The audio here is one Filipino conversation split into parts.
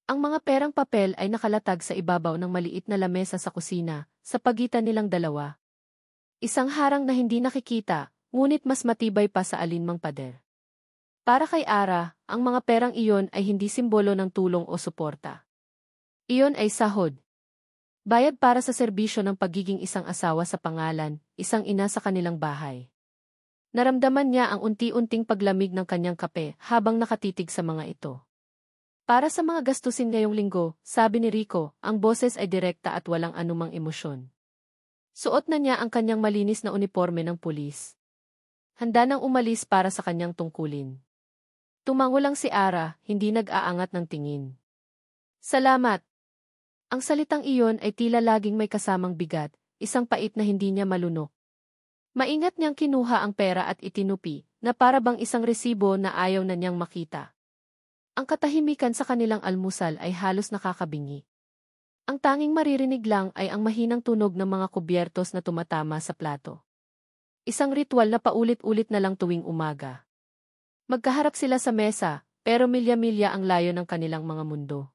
Ang mga perang papel ay nakalatag sa ibabaw ng maliit na lamesa sa kusina, sa pagitan nilang dalawa. Isang harang na hindi nakikita, ngunit mas matibay pa sa alinmang pader. Para kay Ara, ang mga perang iyon ay hindi simbolo ng tulong o suporta. Iyon ay sahod. Bayad para sa serbisyo ng pagiging isang asawa sa pangalan, isang ina sa kanilang bahay. Naramdaman niya ang unti-unting paglamig ng kanyang kape habang nakatitig sa mga ito. Para sa mga gastusin ngayong linggo, sabi ni Rico, ang boses ay direkta at walang anumang emosyon. Suot na niya ang kanyang malinis na uniforme ng pulis. Handa nang umalis para sa kanyang tungkulin. Tumango lang si Ara, hindi nag-aangat ng tingin. Salamat! Ang salitang iyon ay tila laging may kasamang bigat, isang pait na hindi niya malunok. Maingat niyang kinuha ang pera at itinupi, na para bang isang resibo na ayaw na niyang makita. Ang katahimikan sa kanilang almusal ay halos nakakabingi. Ang tanging maririnig lang ay ang mahinang tunog ng mga kubyertos na tumatama sa plato. Isang ritual na paulit-ulit na lang tuwing umaga. Magkaharap sila sa mesa, pero milya-milya ang layo ng kanilang mga mundo.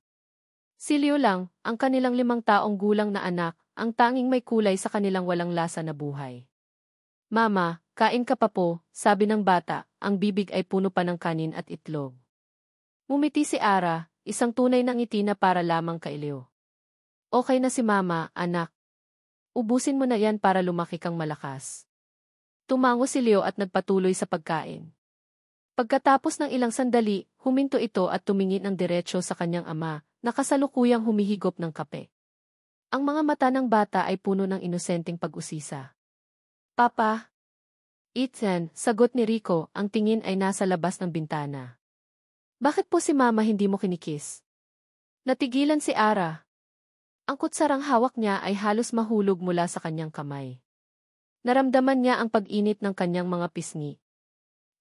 Si Leo lang, ang kanilang 5 taong gulang na anak, ang tanging may kulay sa kanilang walang lasa na buhay. Mama, kain ka pa po, sabi ng bata, ang bibig ay puno pa ng kanin at itlog. Ngumiti si Ara, isang tunay na ngiti na para lamang kay Leo. Okay na si Mama, anak. Ubusin mo na yan para lumaki kang malakas. Tumango si Leo at nagpatuloy sa pagkain. Pagkatapos ng ilang sandali, huminto ito at tumingin ng diretsyo sa kanyang ama, na kasalukuyang humihigop ng kape. Ang mga mata ng bata ay puno ng inosenteng pag-usisa. Papa? Ethan, sagot ni Rico, ang tingin ay nasa labas ng bintana. Bakit po si Mama hindi mo kinikis? Natigilan si Ara. Ang kutsarang hawak niya ay halos mahulog mula sa kanyang kamay. Naramdaman niya ang pag-init ng kanyang mga pisngi.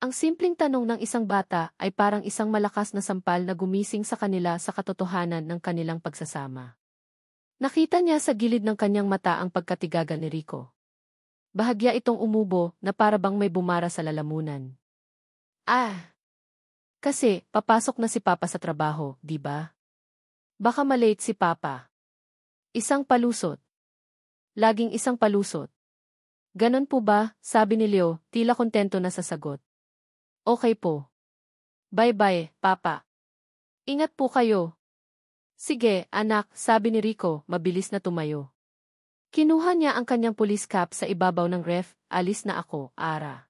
Ang simpleng tanong ng isang bata ay parang isang malakas na sampal na gumising sa kanila sa katotohanan ng kanilang pagsasama. Nakita niya sa gilid ng kanyang mata ang pagkatigaga ni Rico. Bahagya itong umubo na para bang may bumara sa lalamunan. Kasi papasok na si Papa sa trabaho, di ba? Baka malate si Papa. Isang palusot. Laging isang palusot. Ganon po ba, sabi ni Leo, tila kontento na sa sagot. Okay po. Bye-bye, Papa. Ingat po kayo. Sige, anak, sabi ni Rico, mabilis na tumayo. Kinuha niya ang kanyang police cap sa ibabaw ng ref, alis na ako, Ara.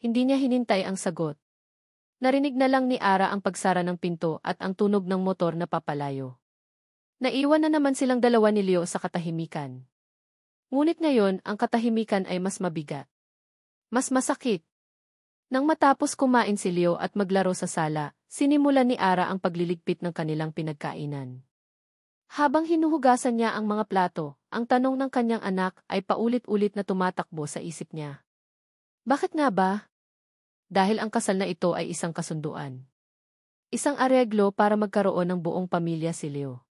Hindi niya hinintay ang sagot. Narinig na lang ni Ara ang pagsara ng pinto at ang tunog ng motor na papalayo. Naiwan na naman silang dalawa ni Leo sa katahimikan. Ngunit ngayon, ang katahimikan ay mas mabigat. Mas masakit. Nang matapos kumain si Leo at maglaro sa sala, sinimulan ni Ara ang pagliligpit ng kanilang pinagkainan. Habang hinuhugasan niya ang mga plato, ang tanong ng kanyang anak ay paulit-ulit na tumatakbo sa isip niya. Bakit nga ba? Dahil ang kasal na ito ay isang kasunduan. Isang areglo para magkaroon ng buong pamilya si Leo.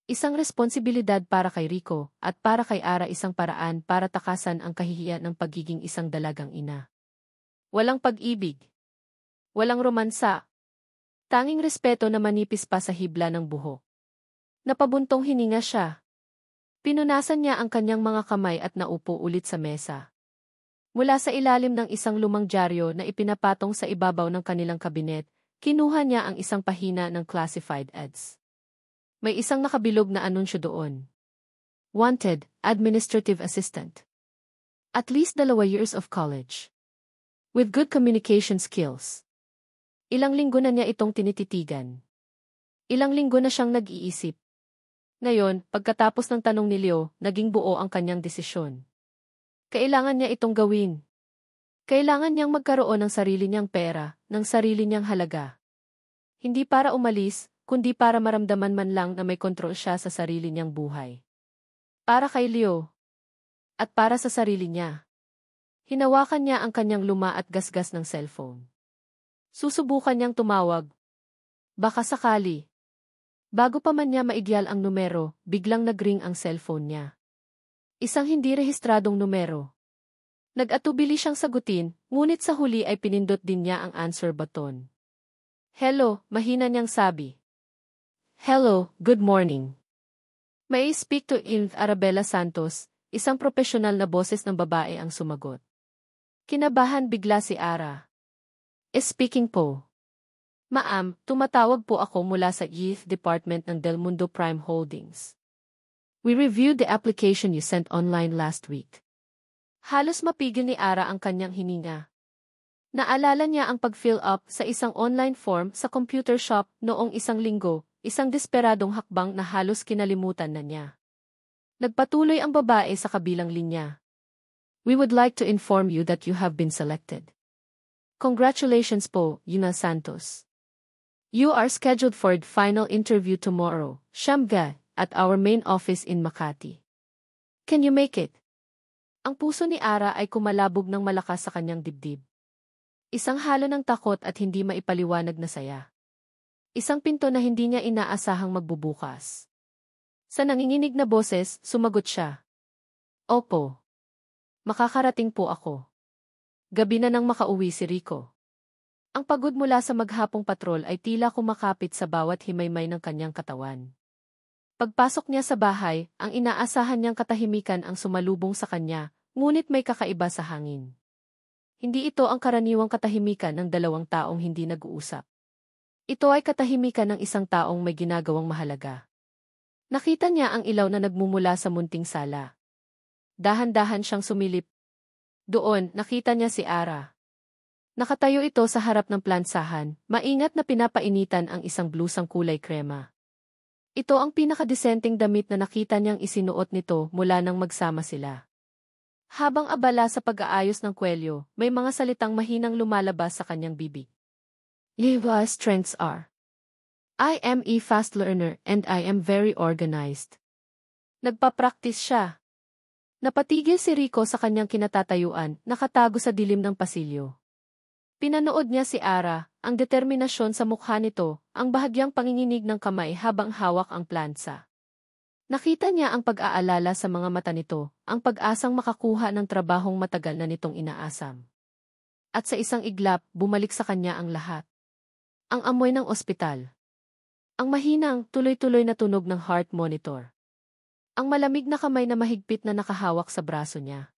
Isang responsibilidad para kay Rico, at para kay Ara isang paraan para takasan ang kahihiyan ng pagiging isang dalagang ina. Walang pag-ibig. Walang romansa. Tanging respeto na manipis pa sa hibla ng buhok. Napabuntong hininga siya. Pinunasan niya ang kanyang mga kamay at naupo ulit sa mesa. Mula sa ilalim ng isang lumang dyaryo na ipinapatong sa ibabaw ng kanilang kabinet, kinuha niya ang isang pahina ng classified ads. May isang nakabilog na anunsyo doon. Wanted, administrative assistant. At least 2 years of college. With good communication skills. Ilang linggo na niya itong tinititigan. Ilang linggo na siyang nag-iisip. Ngayon, pagkatapos ng tanong ni Leo, naging buo ang kanyang desisyon. Kailangan niya itong gawin. Kailangan niyang magkaroon ng sarili niyang pera, ng sarili niyang halaga. Hindi para umalis, kundi para maramdaman man lang na may kontrol siya sa sarili niyang buhay. Para kay Leo. At para sa sarili niya. Hinawakan niya ang kanyang luma at gasgas ng cellphone. Susubukan niyang tumawag. Baka sakali. Bago pa man niya maigyal ang numero, biglang nagring ang cellphone niya. Isang hindi rehistradong numero. Nag-atubili siyang sagutin, ngunit sa huli ay pinindot din niya ang answer button. Hello, mahina niyang sabi. Hello, good morning. May I speak to Arabella Santos, isang profesional na boses ng babae ang sumagot. Kinabahan bigla si Ara. Speaking po. Ma'am, tumatawag po ako mula sa Youth Department ng Del Mundo Prime Holdings. We reviewed the application you sent online last week. Halos mapigil ni Ara ang kanyang hininga. Naalala niya ang pag-fill up sa isang online form sa computer shop noong isang linggo, isang desperadong hakbang na halos kinalimutan na niya. Nagpatuloy ang babae sa kabilang linya. We would like to inform you that you have been selected. Congratulations po, Yuna Santos. You are scheduled for a final interview tomorrow, Shamga, at our main office in Makati. Can you make it? Ang puso ni Ara ay kumalabog ng malakas sa kanyang dibdib. Isang halo ng takot at hindi maipaliwanag na saya. Isang pinto na hindi niya inaasahang magbubukas. Sa nanginginig na boses, sumagot siya. Opo. Makakarating po ako. Gabi na nang makauwi si Rico. Ang pagod mula sa maghapong patrol ay tila kumakapit sa bawat himaymay ng kanyang katawan. Pagpasok niya sa bahay, ang inaasahan niyang katahimikan ang sumalubong sa kanya, ngunit may kakaiba sa hangin. Hindi ito ang karaniwang katahimikan ng dalawang taong hindi nag-uusap. Ito ay katahimikan ng isang taong may ginagawang mahalaga. Nakita niya ang ilaw na nagmumula sa munting sala. Dahan-dahan siyang sumilip. Doon, nakita niya si Ara. Nakatayo ito sa harap ng plansahan, maingat na pinapainitan ang isang blusang kulay krema. Ito ang pinakadesenteng damit na nakita niyang isinuot nito mula nang magsama sila. Habang abala sa pag-aayos ng kwelyo, may mga salitang mahinang lumalabas sa kanyang bibig. Your strengths are. I am a fast learner and I am very organized. Nagpa-practice siya. Napatigil si Rico sa kanyang kinatatayuan, nakatago sa dilim ng pasilyo. Pinanood niya si Ara, ang determinasyon sa mukha nito, ang bahagyang panginginig ng kamay habang hawak ang plansa. Nakita niya ang pag-aalala sa mga mata nito, ang pag-asang makakuha ng trabahong matagal na nitong inaasam. At sa isang iglap, bumalik sa kanya ang lahat. Ang amoy ng ospital. Ang mahinang, tuloy-tuloy na tunog ng heart monitor. Ang malamig na kamay na mahigpit na nakahawak sa braso niya.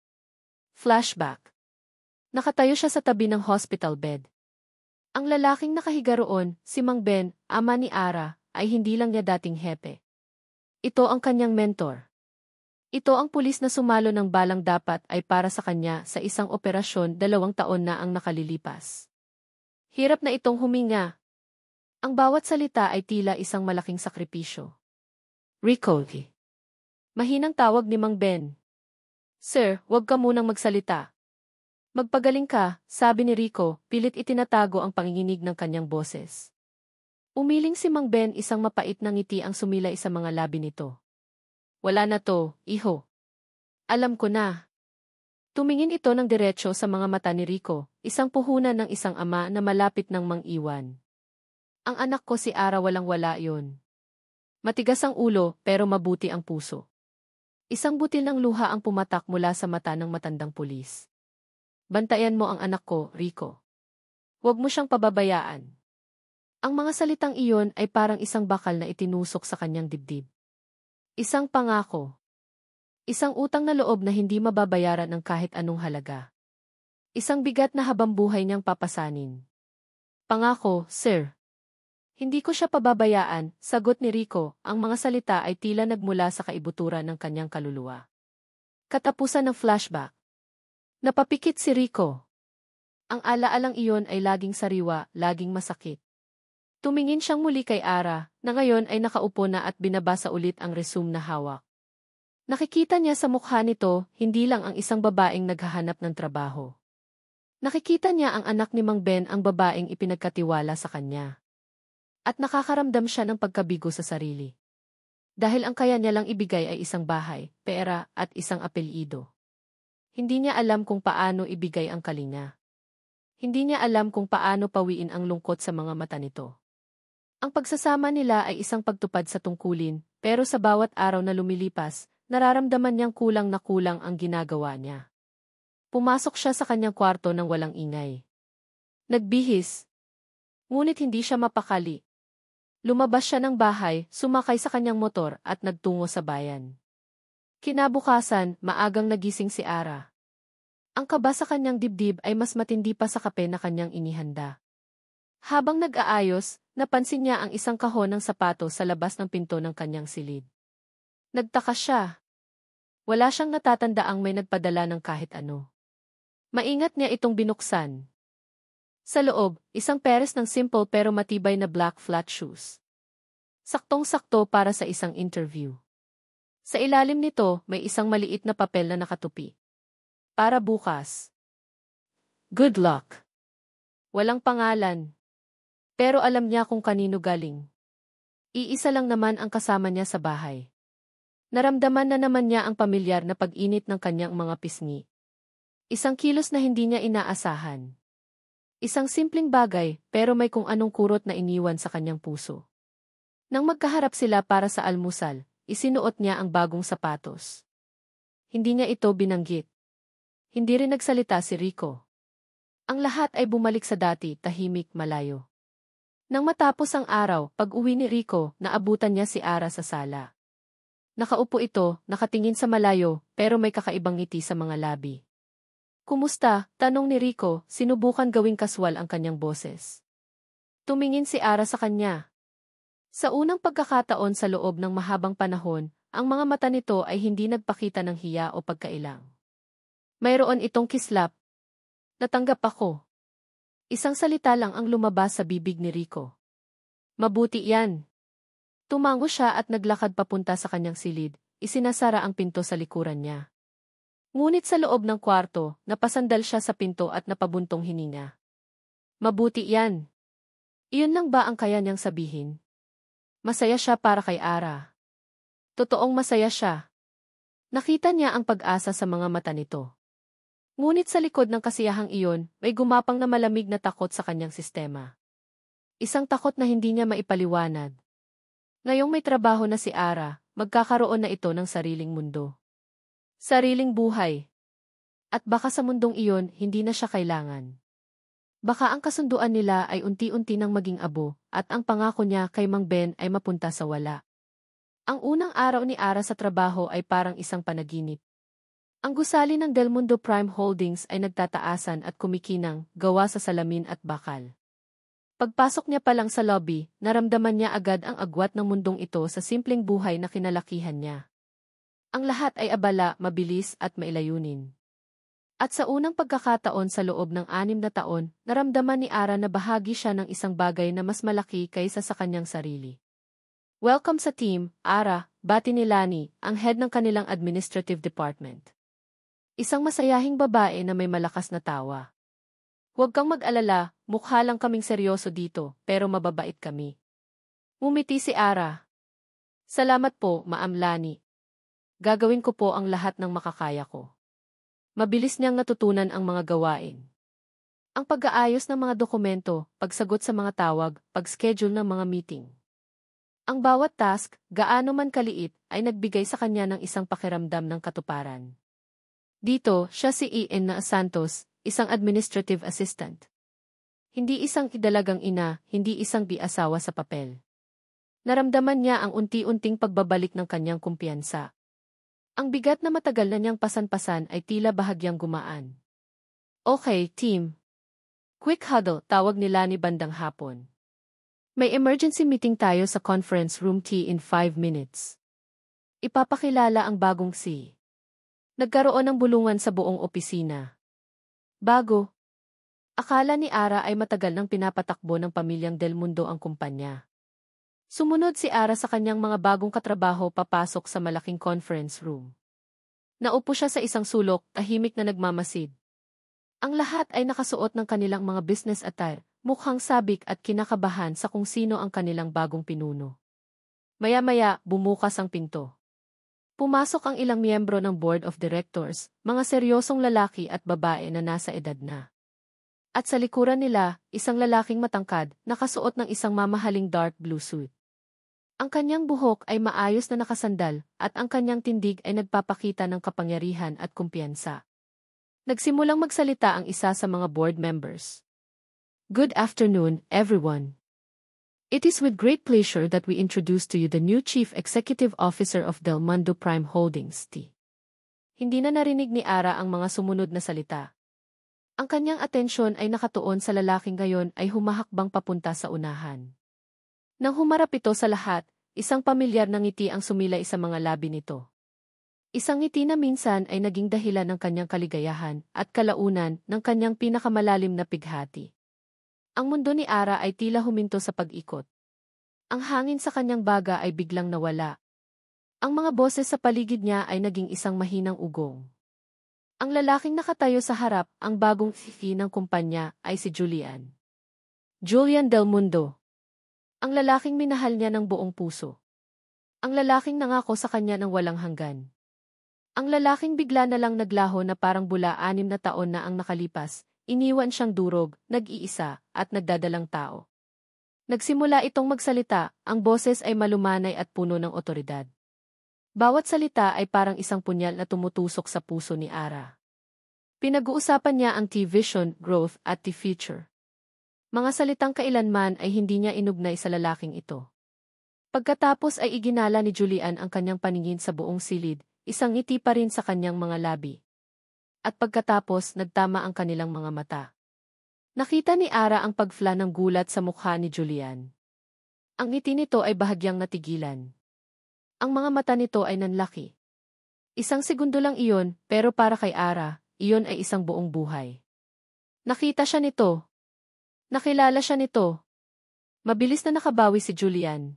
Flashback. Nakatayo siya sa tabi ng hospital bed. Ang lalaking nakahiga roon, si Mang Ben, ama ni Ara, ay hindi lang niya dating hepe. Ito ang kanyang mentor. Ito ang pulis na sumalo ng balang dapat ay para sa kanya sa isang operasyon 2 taon na ang nakalilipas. Hirap na itong huminga. Ang bawat salita ay tila isang malaking sakripisyo. Rico. Mahinang tawag ni Mang Ben. Sir, huwag ka munang magsalita. Magpagaling ka, sabi ni Rico, pilit itinatago ang panginginig ng kanyang boses. Umiling si Mang Ben, isang mapait na ngiti ang sumilay sa mga labi nito. Wala na to, iho. Alam ko na. Tumingin ito ng diretsyo sa mga mata ni Rico, isang puhunan ng isang ama na malapit ng mang-iwan. Ang anak ko si Ara, walang-wala yon. Matigas ang ulo, pero mabuti ang puso. Isang butil ng luha ang pumatak mula sa mata ng matandang pulis. Bantayan mo ang anak ko, Rico. Huwag mo siyang pababayaan. Ang mga salitang iyon ay parang isang bakal na itinusok sa kanyang dibdib. Isang pangako. Isang utang na loob na hindi mababayaran ng kahit anong halaga. Isang bigat na habambuhay niyang papasanin. Pangako, sir. Hindi ko siya pababayaan, sagot ni Rico, ang mga salita ay tila nagmula sa kaibuturan ng kanyang kaluluwa. Katapusan ng flashback. Napapikit si Rico. Ang alaalang iyon ay laging sariwa, laging masakit. Tumingin siyang muli kay Ara, na ngayon ay nakaupo na at binabasa ulit ang resume na hawak. Nakikita niya sa mukha nito, hindi lang ang isang babaeng naghahanap ng trabaho. Nakikita niya ang anak ni Mang Ben, ang babaeng ipinagkatiwala sa kanya. At nakakaramdam siya ng pagkabigo sa sarili. Dahil ang kaya niya lang ibigay ay isang bahay, pera, at isang apelyido. Hindi niya alam kung paano ibigay ang kalinga. Hindi niya alam kung paano pawiin ang lungkot sa mga mata nito. Ang pagsasama nila ay isang pagtupad sa tungkulin, pero sa bawat araw na lumilipas, nararamdaman niyang kulang na kulang ang ginagawa niya. Pumasok siya sa kanyang kwarto nang walang ingay. Nagbihis. Ngunit hindi siya mapakali. Lumabas siya ng bahay, sumakay sa kanyang motor at nagtungo sa bayan. Kinabukasan, maagang nagising si Ara. Ang kaba sa kanyang dibdib ay mas matindi pa sa kape na kanyang inihanda. Habang nag-aayos, napansin niya ang isang kahon ng sapatos sa labas ng pinto ng kanyang silid. Nagtaka siya. Wala siyang natatandaang may nagpadala ng kahit ano. Maingat niya itong binuksan. Sa loob, isang pares ng simple pero matibay na black flat shoes. Saktong-sakto para sa isang interview. Sa ilalim nito, may isang maliit na papel na nakatupi. Para bukas. Good luck. Walang pangalan. Pero alam niya kung kanino galing. Iisa lang naman ang kasama niya sa bahay. Naramdaman na naman niya ang pamilyar na pag-init ng kanyang mga pisngi. Isang kilos na hindi niya inaasahan. Isang simpleng bagay, pero may kung anong kurot na iniwan sa kanyang puso. Nang magkaharap sila para sa almusal, isinuot niya ang bagong sapatos. Hindi niya ito binanggit. Hindi rin nagsalita si Rico. Ang lahat ay bumalik sa dati, tahimik, malayo. Nang matapos ang araw, pag-uwi ni Rico, naabutan niya si Ara sa sala. Nakaupo ito, nakatingin sa malayo, pero may kakaibang ngiti sa mga labi. Kumusta? Tanong ni Rico, sinubukan gawing kaswal ang kanyang boses. Tumingin si Ara sa kanya. Sa unang pagkakataon sa loob ng mahabang panahon, ang mga mata nito ay hindi nagpakita ng hiya o pagkailang. Mayroon itong kislap. Natanggap ako. Isang salita lang ang lumabas sa bibig ni Rico. Mabuti yan. Tumango siya at naglakad papunta sa kanyang silid, isinasara ang pinto sa likuran niya. Ngunit sa loob ng kwarto, napasandal siya sa pinto at napabuntong hininga. Mabuti yan. Iyon lang ba ang kaya niyang sabihin? Masaya siya para kay Ara. Totoong masaya siya. Nakita niya ang pag-asa sa mga mata nito. Ngunit sa likod ng kasiyahang iyon, may gumapang na malamig na takot sa kanyang sistema. Isang takot na hindi niya maipaliwanag. Ngayong may trabaho na si Ara, magkakaroon na ito ng sariling mundo. Sariling buhay. At baka sa mundong iyon, hindi na siya kailangan. Baka ang kasunduan nila ay unti-unti nang maging abo, at ang pangako niya kay Mang Ben ay mapunta sa wala. Ang unang araw ni Ara sa trabaho ay parang isang panaginip. Ang gusali ng Del Mundo Prime Holdings ay nagtataasan at kumikinang, gawa sa salamin at bakal. Pagpasok niya pa lang sa lobby, naramdaman niya agad ang agwat ng mundong ito sa simpleng buhay na kinalakihan niya. Ang lahat ay abala, mabilis at mailayunin. At sa unang pagkakataon sa loob ng 6 na taon, naramdaman ni Ara na bahagi siya ng isang bagay na mas malaki kaysa sa kanyang sarili. Welcome sa team, Ara, bati ni Lani, ang head ng kanilang administrative department. Isang masayahing babae na may malakas na tawa. Huwag kang mag-alala, mukha lang kaming seryoso dito, pero mababait kami. Ngumiti si Ara. Salamat po, Ma'am Lani. Gagawin ko po ang lahat ng makakaya ko. Mabilis niyang natutunan ang mga gawain. Ang pag-aayos ng mga dokumento, pagsagot sa mga tawag, pag-schedule ng mga meeting. Ang bawat task, gaano man kaliit, ay nagbigay sa kanya ng isang pakiramdam ng katuparan. Dito, siya si Ian na Santos, isang administrative assistant. Hindi isang idalagang ina, hindi isang di-asawa sa papel. Naramdaman niya ang unti-unting pagbabalik ng kanyang kumpiyansa. Ang bigat na matagal na niyang pasan-pasan ay tila bahagyang gumaan. Okay, team. Quick huddle, tawag nila ni bandang hapon. May emergency meeting tayo sa conference room T in 5 minutes. Ipapakilala ang bagong C. Nagkaroon ng bulungan sa buong opisina. Bago. Akala ni Ara ay matagal nang pinapatakbo ng pamilyang Del Mundo ang kumpanya. Sumunod si Ara sa kanyang mga bagong katrabaho papasok sa malaking conference room. Naupo siya sa isang sulok, tahimik na nagmamasid. Ang lahat ay nakasuot ng kanilang mga business attire, mukhang sabik at kinakabahan sa kung sino ang kanilang bagong pinuno. Maya-maya, bumukas ang pinto. Pumasok ang ilang miyembro ng board of directors, mga seryosong lalaki at babae na nasa edad na. At sa likuran nila, isang lalaking matangkad, nakasuot ng isang mamahaling dark blue suit. Ang kanyang buhok ay maayos na nakasandal, at ang kanyang tindig ay nagpapakita ng kapangyarihan at kumpiyansa. Nagsimulang magsalita ang isa sa mga board members. Good afternoon, everyone. It is with great pleasure that we introduce to you the new Chief Executive Officer of Del Mundo Prime Holdings T. Hindi na narinig ni Ara ang mga sumunod na salita. Ang kanyang atensyon ay nakatuon sa lalaking ngayon ay humahakbang papunta sa unahan. Nang humarap ito sa lahat, isang pamilyar na ngiti ang sumilay sa mga labi nito. Isang ngiti na minsan ay naging dahilan ng kanyang kaligayahan at kalaunan ng kanyang pinakamalalim na pighati. Ang mundo ni Ara ay tila huminto sa pag-ikot. Ang hangin sa kanyang baga ay biglang nawala. Ang mga boses sa paligid niya ay naging isang mahinang ugong. Ang lalaking nakatayo sa harap, ang bagong fifi ng kumpanya, ay si Julian. Julian Del Mundo. Ang lalaking minahal niya ng buong puso. Ang lalaking nangako sa kanya ng walang hanggan. Ang lalaking bigla na lang naglaho na parang bula 6 na taon na ang nakalipas. Iniwan siyang durog, nag-iisa, at nagdadalang tao. Nagsimula itong magsalita, ang boses ay malumanay at puno ng otoridad. Bawat salita ay parang isang punyal na tumutusok sa puso ni Ara. Pinag-uusapan niya ang T-vision, growth, at T-future. Mga salitang kailanman ay hindi niya inugnay sa lalaking ito. Pagkatapos ay iginala ni Julian ang kanyang paningin sa buong silid, isang ngiti pa rin sa kanyang mga labi. At pagkatapos nagtama ang kanilang mga mata. Nakita ni Ara ang pagfla ng gulat sa mukha ni Julian. Ang ngiti nito ay bahagyang natigilan. Ang mga mata nito ay nanlaki. Isang segundo lang iyon, pero para kay Ara, iyon ay isang buong buhay. Nakita siya nito. Nakilala siya nito. Mabilis na nakabawi si Julian.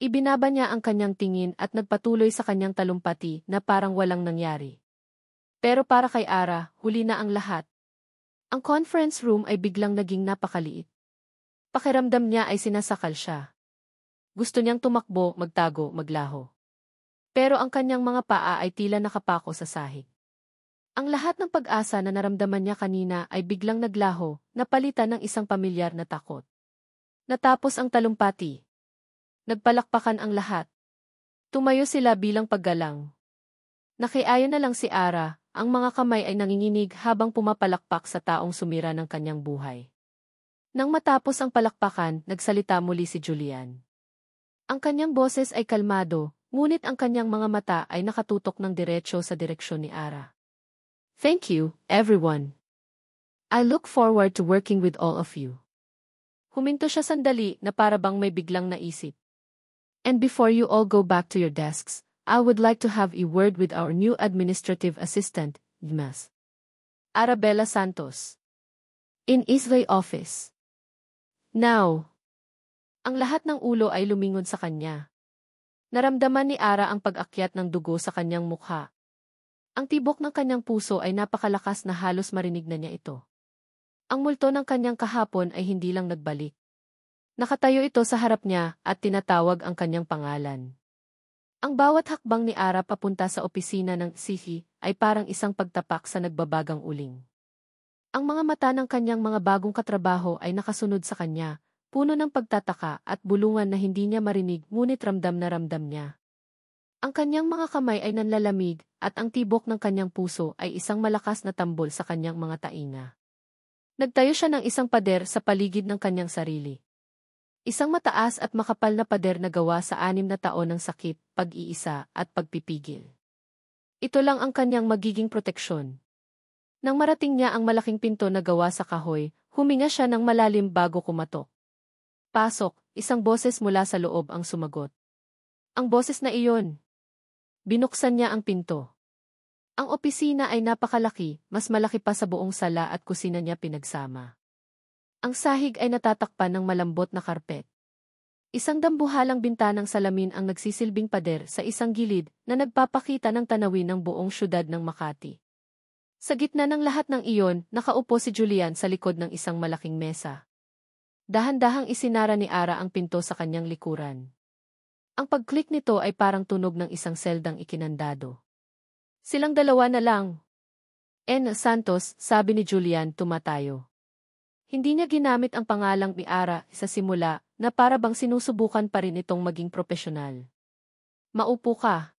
Ibinaba niya ang kanyang tingin at nagpatuloy sa kanyang talumpati na parang walang nangyari. Pero para kay Ara, huli na ang lahat. Ang conference room ay biglang naging napakaliit. Pakiramdam niya ay sinasakal siya. Gusto niyang tumakbo, magtago, maglaho. Pero ang kanyang mga paa ay tila nakapako sa sahig. Ang lahat ng pag-asa na naramdaman niya kanina ay biglang naglaho, napalitan ng isang pamilyar na takot. Natapos ang talumpati. Nagpalakpakan ang lahat. Tumayo sila bilang paggalang. Nakiayon na lang si Ara. Ang mga kamay ay nanginginig habang pumapalakpak sa taong sumira ng kanyang buhay. Nang matapos ang palakpakan, nagsalita muli si Julian. Ang kanyang boses ay kalmado, ngunit ang kanyang mga mata ay nakatutok ng diretso sa direksyon ni Ara. Thank you, everyone. I look forward to working with all of you. Huminto siya sandali na para bang may biglang naisip. And before you all go back to your desks, I would like to have a word with our new administrative assistant, Ms. Arabella Santos. In Israel office. Now. Ang lahat ng ulo ay lumingon sa kanya. Naramdaman ni Ara ang pag-akyat ng dugo sa kanyang mukha. Ang tibok ng kanyang puso ay napakalakas na halos marinig na niya ito. Ang multo ng kanyang kahapon ay hindi lang nagbalik. Nakatayo ito sa harap niya at tinatawag ang kanyang pangalan. Ang bawat hakbang ni Ara papunta sa opisina ng CFI ay parang isang pagtapak sa nagbabagang uling. Ang mga mata ng kanyang mga bagong katrabaho ay nakasunod sa kanya, puno ng pagtataka at bulungan na hindi niya marinig ngunit ramdam na ramdam niya. Ang kanyang mga kamay ay nanlalamig at ang tibok ng kanyang puso ay isang malakas na tambol sa kanyang mga tainga. Nagtayo siya ng isang pader sa paligid ng kanyang sarili. Isang mataas at makapal na pader na gawa sa 6 na taon ng sakit, pag-iisa, at pagpipigil. Ito lang ang kanyang magiging proteksyon. Nang marating niya ang malaking pinto na gawa sa kahoy, huminga siya ng malalim bago kumatok. Pasok, isang boses mula sa loob ang sumagot. Ang boses na iyon. Binuksan niya ang pinto. Ang opisina ay napakalaki, mas malaki pa sa buong sala at kusina niya pinagsama. Ang sahig ay natatakpan ng malambot na karpet. Isang dambuhalang bintanang salamin ang nagsisilbing pader sa isang gilid na nagpapakita ng tanawin ng buong syudad ng Makati. Sa gitna ng lahat ng iyon, nakaupo si Julian sa likod ng isang malaking mesa. Dahan-dahang isinara ni Ara ang pinto sa kanyang likuran. Ang pag-click nito ay parang tunog ng isang seldang ikinandado. Silang dalawa na lang. N. Santos, sabi ni Julian, tumatayo. Hindi niya ginamit ang pangalang ni Ara sa simula na para bang sinusubukan pa rin itong maging propesyonal. Maupo ka.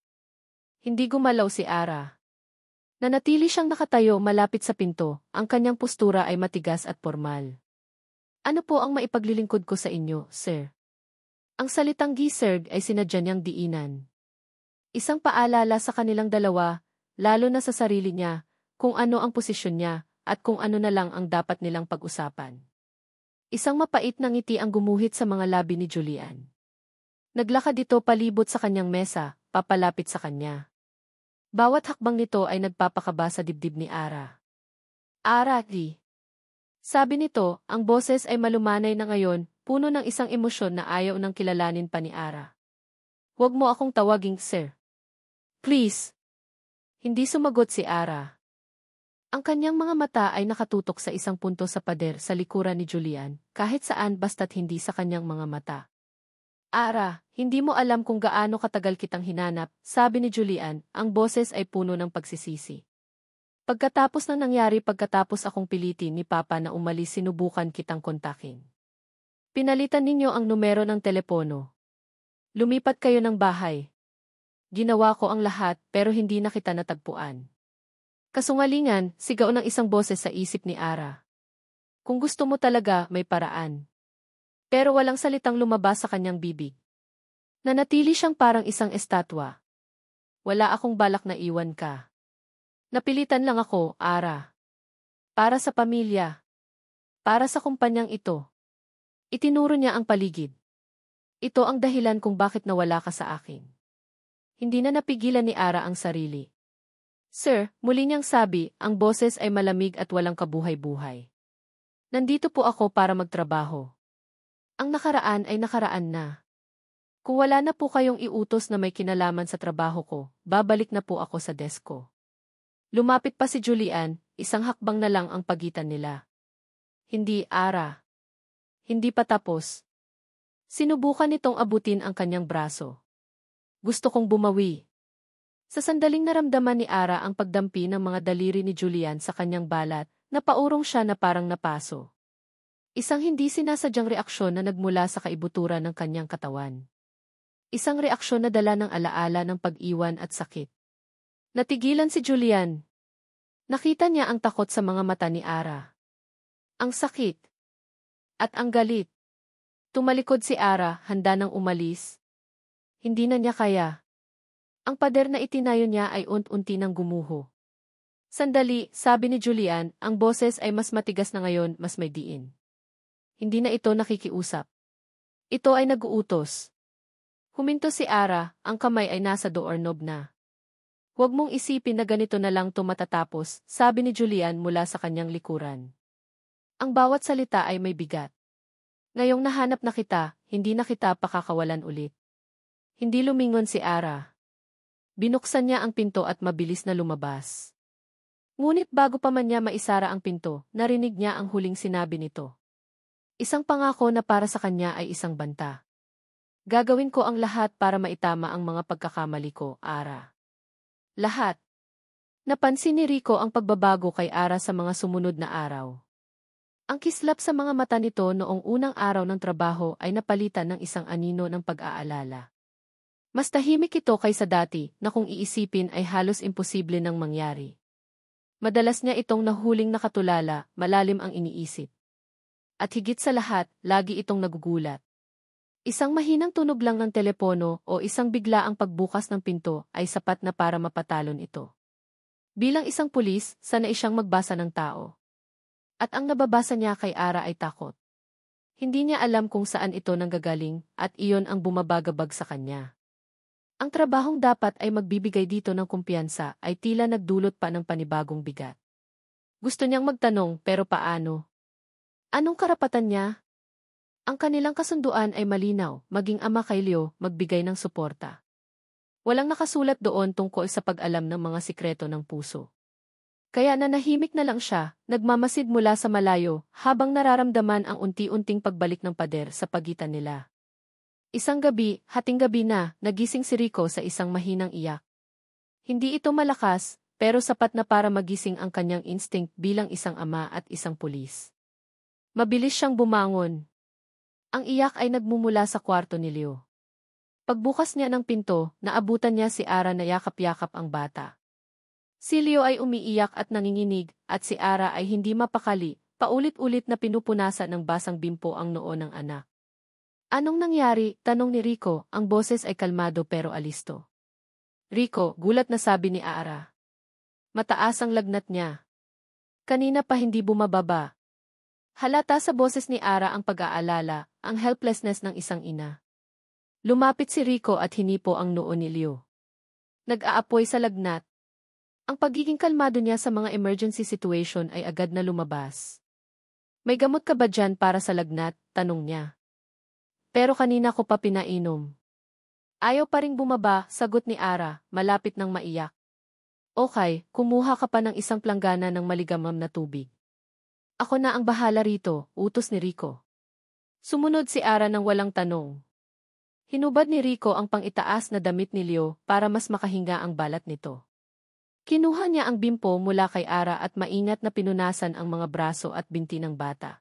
Hindi gumalaw si Ara. Nanatili siyang nakatayo malapit sa pinto, ang kanyang postura ay matigas at formal. Ano po ang maipaglilingkod ko sa inyo, sir? Ang salitang giserg ay sinadya niyang diinan. Isang paalala sa kanilang dalawa, lalo na sa sarili niya, kung ano ang posisyon niya, at kung ano na lang ang dapat nilang pag-usapan. Isang mapait na ngiti ang gumuhit sa mga labi ni Julian. Naglakad ito palibot sa kanyang mesa, papalapit sa kanya. Bawat hakbang nito ay nagpapakaba sa dibdib ni Ara. Ara, di. Sabi nito, ang boses ay malumanay na ngayon, puno ng isang emosyon na ayaw nang kilalanin pa ni Ara. Huwag mo akong tawaging sir. Please. Hindi sumagot si Ara. Ang kanyang mga mata ay nakatutok sa isang punto sa pader sa likuran ni Julian, kahit saan basta't hindi sa kanyang mga mata. Ara, hindi mo alam kung gaano katagal kitang hinanap, sabi ni Julian, ang boses ay puno ng pagsisisi. Pagkatapos ng nangyari pagkatapos akong pilitin ni Papa na umalis sinubukan kitang kontakin. Pinalitan ninyo ang numero ng telepono. Lumipat kayo ng bahay. Ginawa ko ang lahat pero hindi na kita natagpuan. Kasungalingan, sigaw ng isang boses sa isip ni Ara. Kung gusto mo talaga, may paraan. Pero walang salitang lumabas sa kanyang bibig. Nanatili siyang parang isang estatwa. Wala akong balak na iwan ka. Napilitan lang ako, Ara. Para sa pamilya. Para sa kumpanyang ito. Itinuro niya ang paligid. Ito ang dahilan kung bakit nawala ka sa akin. Hindi na napigilan ni Ara ang sarili. Sir, muli niyang sabi, ang boses ay malamig at walang kabuhay-buhay. Nandito po ako para magtrabaho. Ang nakaraan ay nakaraan na. Kung wala na po kayong iutos na may kinalaman sa trabaho ko, babalik na po ako sa desk ko. Lumapit pa si Julian, isang hakbang na lang ang pagitan nila. Hindi, Ara. Hindi pa tapos. Sinubukan nitong abutin ang kanyang braso. Gusto kong bumawi. Sa sandaling naramdaman ni Ara ang pagdampi ng mga daliri ni Julian sa kanyang balat, napaurong siya na parang napaso. Isang hindi sinasadyang reaksyon na nagmula sa kaibuturan ng kanyang katawan. Isang reaksyon na dala ng alaala ng pag-iwan at sakit. Natigilan si Julian. Nakita niya ang takot sa mga mata ni Ara. Ang sakit. At ang galit. Tumalikod si Ara, handa nang umalis. Hindi na niya kaya. Ang pader na itinayo niya ay unti-unti nang gumuho. Sandali, sabi ni Julian, ang boses ay mas matigas na ngayon, mas may diin. Hindi na ito nakikiusap. Ito ay nag-uutos. Huminto si Ara, ang kamay ay nasa doorknob na. Huwag mong isipin na ganito na lang matatapos, sabi ni Julian mula sa kanyang likuran. Ang bawat salita ay may bigat. Ngayong nahanap na kita, hindi na kita pakakawalan ulit. Hindi lumingon si Ara. Binuksan niya ang pinto at mabilis na lumabas. Ngunit bago pa man niya maisara ang pinto, narinig niya ang huling sinabi nito. Isang pangako na para sa kanya ay isang banta. Gagawin ko ang lahat para maitama ang mga pagkakamali ko, Ara. Lahat. Napansin ni Rico ang pagbabago kay Ara sa mga sumunod na araw. Ang kislap sa mga mata nito noong unang araw ng trabaho ay napalitan ng isang anino ng pag-aalala. Mas tahimik ito kaysa dati na kung iisipin ay halos imposible nang mangyari. Madalas niya itong nahuling nakatulala, malalim ang iniisip. At higit sa lahat, lagi itong nagugulat. Isang mahinang tunog lang ng telepono o isang biglaang pagbukas ng pinto ay sapat na para mapatalon ito. Bilang isang pulis, sanay siyang magbasa ng tao. At ang nababasa niya kay Ara ay takot. Hindi niya alam kung saan ito nanggagaling at iyon ang bumabagabag sa kanya. Ang trabahong dapat ay magbibigay dito ng kumpiyansa ay tila nagdulot pa ng panibagong bigat. Gusto niyang magtanong pero paano? Anong karapatan niya? Ang kanilang kasunduan ay malinaw, maging ama kay Leo, magbigay ng suporta. Walang nakasulat doon tungkol sa pag-alam ng mga sikreto ng puso. Kaya nanahimik na lang siya, nagmamasid mula sa malayo, habang nararamdaman ang unti-unting pagbalik ng pader sa pagitan nila. Isang gabi, hating gabi na, nagising si Rico sa isang mahinang iyak. Hindi ito malakas, pero sapat na para magising ang kanyang instinct bilang isang ama at isang pulis. Mabilis siyang bumangon. Ang iyak ay nagmumula sa kwarto ni Leo. Pagbukas niya ng pinto, naabutan niya si Ara na yakap-yakap ang bata. Si Leo ay umiiyak at nanginginig, at si Ara ay hindi mapakali, paulit-ulit na pinupunasan ng basang bimpo ang noo ng anak. Anong nangyari? Tanong ni Rico, ang boses ay kalmado pero alisto. Rico, gulat na sabi ni Ara. Mataas ang lagnat niya. Kanina pa hindi bumababa. Halata sa boses ni Ara ang pag-aalala, ang helplessness ng isang ina. Lumapit si Rico at hinipo ang noo ni Leo. Nag-aapoy sa lagnat. Ang pagiging kalmado niya sa mga emergency situation ay agad na lumabas. May gamot ka ba dyan para sa lagnat? Tanong niya. Pero kanina ko pa pinainom. Ayaw pa ring bumaba, sagot ni Ara, malapit nang maiyak. Okay, kumuha ka pa ng isang planggana ng maligamgam na tubig. Ako na ang bahala rito, utos ni Rico. Sumunod si Ara nang walang tanong. Hinubad ni Rico ang pang-itaas na damit ni Leo para mas makahinga ang balat nito. Kinuha niya ang bimpo mula kay Ara at maingat na pinunasan ang mga braso at binti ng bata.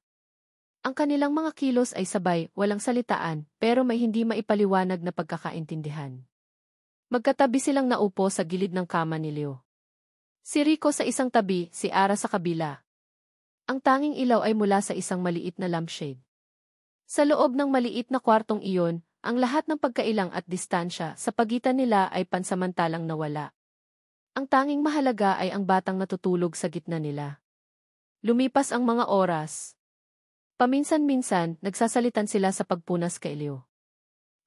Ang kanilang mga kilos ay sabay, walang salitaan, pero may hindi maipaliwanag na pagkakaintindihan. Magkatabi silang naupo sa gilid ng kama ni Leo. Si Rico sa isang tabi, si Ara sa kabila. Ang tanging ilaw ay mula sa isang maliit na lampshade. Sa loob ng maliit na kwartong iyon, ang lahat ng pagkailang at distansya sa pagitan nila ay pansamantalang nawala. Ang tanging mahalaga ay ang batang natutulog sa gitna nila. Lumipas ang mga oras. Paminsan-minsan, nagsasalitan sila sa pagpunas kay Leo.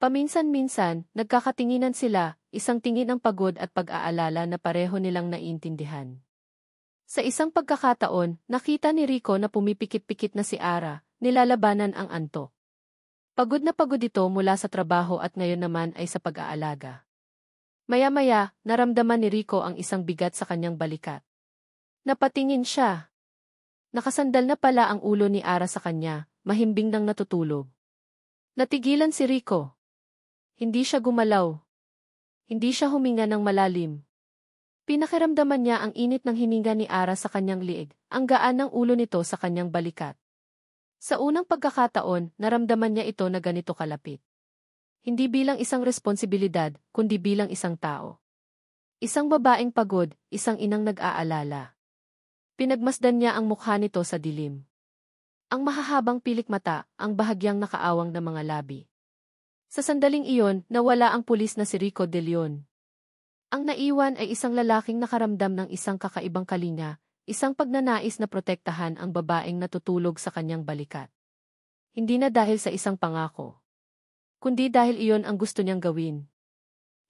Paminsan-minsan, nagkakatinginan sila, isang tingin ng pagod at pag-aalala na pareho nilang naiintindihan. Sa isang pagkakataon, nakita ni Rico na pumipikit-pikit na si Ara, nilalabanan ang antok. Pagod na pagod ito mula sa trabaho at ngayon naman ay sa pag-aalaga. Maya-maya, naramdaman ni Rico ang isang bigat sa kanyang balikat. Napatingin siya. Nakasandal na pala ang ulo ni Ara sa kanya, mahimbing nang natutulog. Natigilan si Rico. Hindi siya gumalaw. Hindi siya huminga ng malalim. Pinakiramdaman niya ang init ng hininga ni Ara sa kanyang liig, ang gaan ng ulo nito sa kanyang balikat. Sa unang pagkakataon, naramdaman niya ito na ganito kalapit. Hindi bilang isang responsibilidad, kundi bilang isang tao. Isang babaeng pagod, isang inang nag-aalala. Pinagmasdan niya ang mukha nito sa dilim. Ang mahahabang pilik mata, ang bahagyang nakaawang na mga labi. Sa sandaling iyon, nawala ang pulis na si Rico de Leon. Ang naiwan ay isang lalaking nakaramdam ng isang kakaibang kalinga, isang pagnanais na protektahan ang babaeng natutulog sa kanyang balikat. Hindi na dahil sa isang pangako, kundi dahil iyon ang gusto niyang gawin.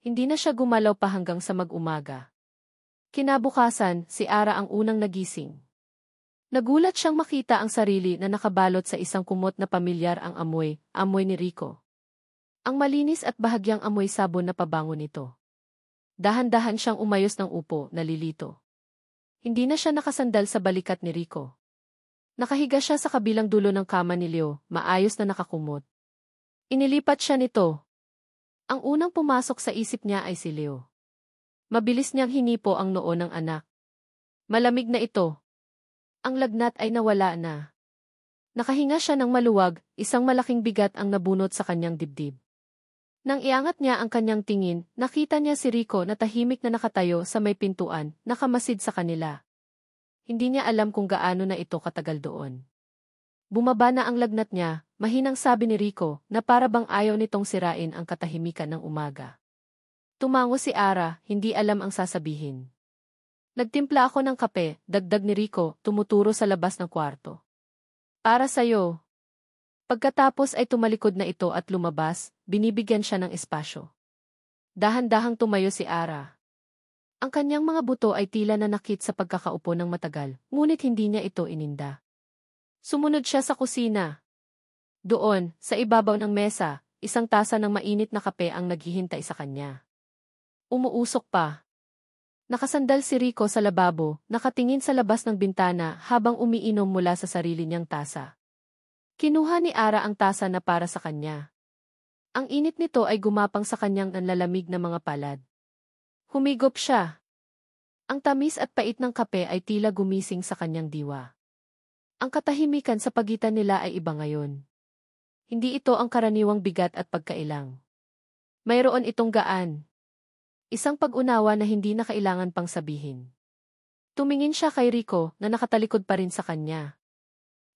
Hindi na siya gumalaw pa hanggang sa mag-umaga. Kinabukasan, si Ara ang unang nagising. Nagulat siyang makita ang sarili na nakabalot sa isang kumot na pamilyar ang amoy ni Rico. Ang malinis at bahagyang amoy sabon na pabango nito. Dahan-dahan siyang umayos ng upo, nalilito. Hindi na siya nakasandal sa balikat ni Rico. Nakahiga siya sa kabilang dulo ng kama ni Leo, maayos na nakakumot. Inilipat siya nito. Ang unang pumasok sa isip niya ay si Leo. Mabilis niyang hinipo ang noo ng anak. Malamig na ito. Ang lagnat ay nawala na. Nakahinga siya ng maluwag, isang malaking bigat ang nabunot sa kanyang dibdib. Nang iangat niya ang kanyang tingin, nakita niya si Rico na tahimik na nakatayo sa may pintuan, nakamasid sa kanila. Hindi niya alam kung gaano na ito katagal doon. Bumaba na ang lagnat niya, mahinang sabi ni Rico na para bang ayaw nitong sirain ang katahimikan ng umaga. Tumango si Ara, hindi alam ang sasabihin. Nagtimpla ako ng kape, dagdag ni Rico, tumuturo sa labas ng kwarto. Para sa'yo. Pagkatapos ay tumalikod na ito at lumabas, binibigyan siya ng espasyo. Dahan-dahang tumayo si Ara. Ang kanyang mga buto ay tila nanakit sa pagkakaupo ng matagal, ngunit hindi niya ito ininda. Sumunod siya sa kusina. Doon, sa ibabaw ng mesa, isang tasa ng mainit na kape ang naghihintay sa kanya. Umuusok pa. Nakasandal si Rico sa lababo, nakatingin sa labas ng bintana habang umiinom mula sa sarili niyang tasa. Kinuha ni Ara ang tasa na para sa kanya. Ang init nito ay gumapang sa kanyang nanlalamig na mga palad. Humigop siya. Ang tamis at pait ng kape ay tila gumising sa kanyang diwa. Ang katahimikan sa pagitan nila ay iba ngayon. Hindi ito ang karaniwang bigat at pagkailang. Mayroon itong gaan. Isang pag-unawa na hindi na kailangan pang sabihin. Tumingin siya kay Rico na nakatalikod pa rin sa kanya.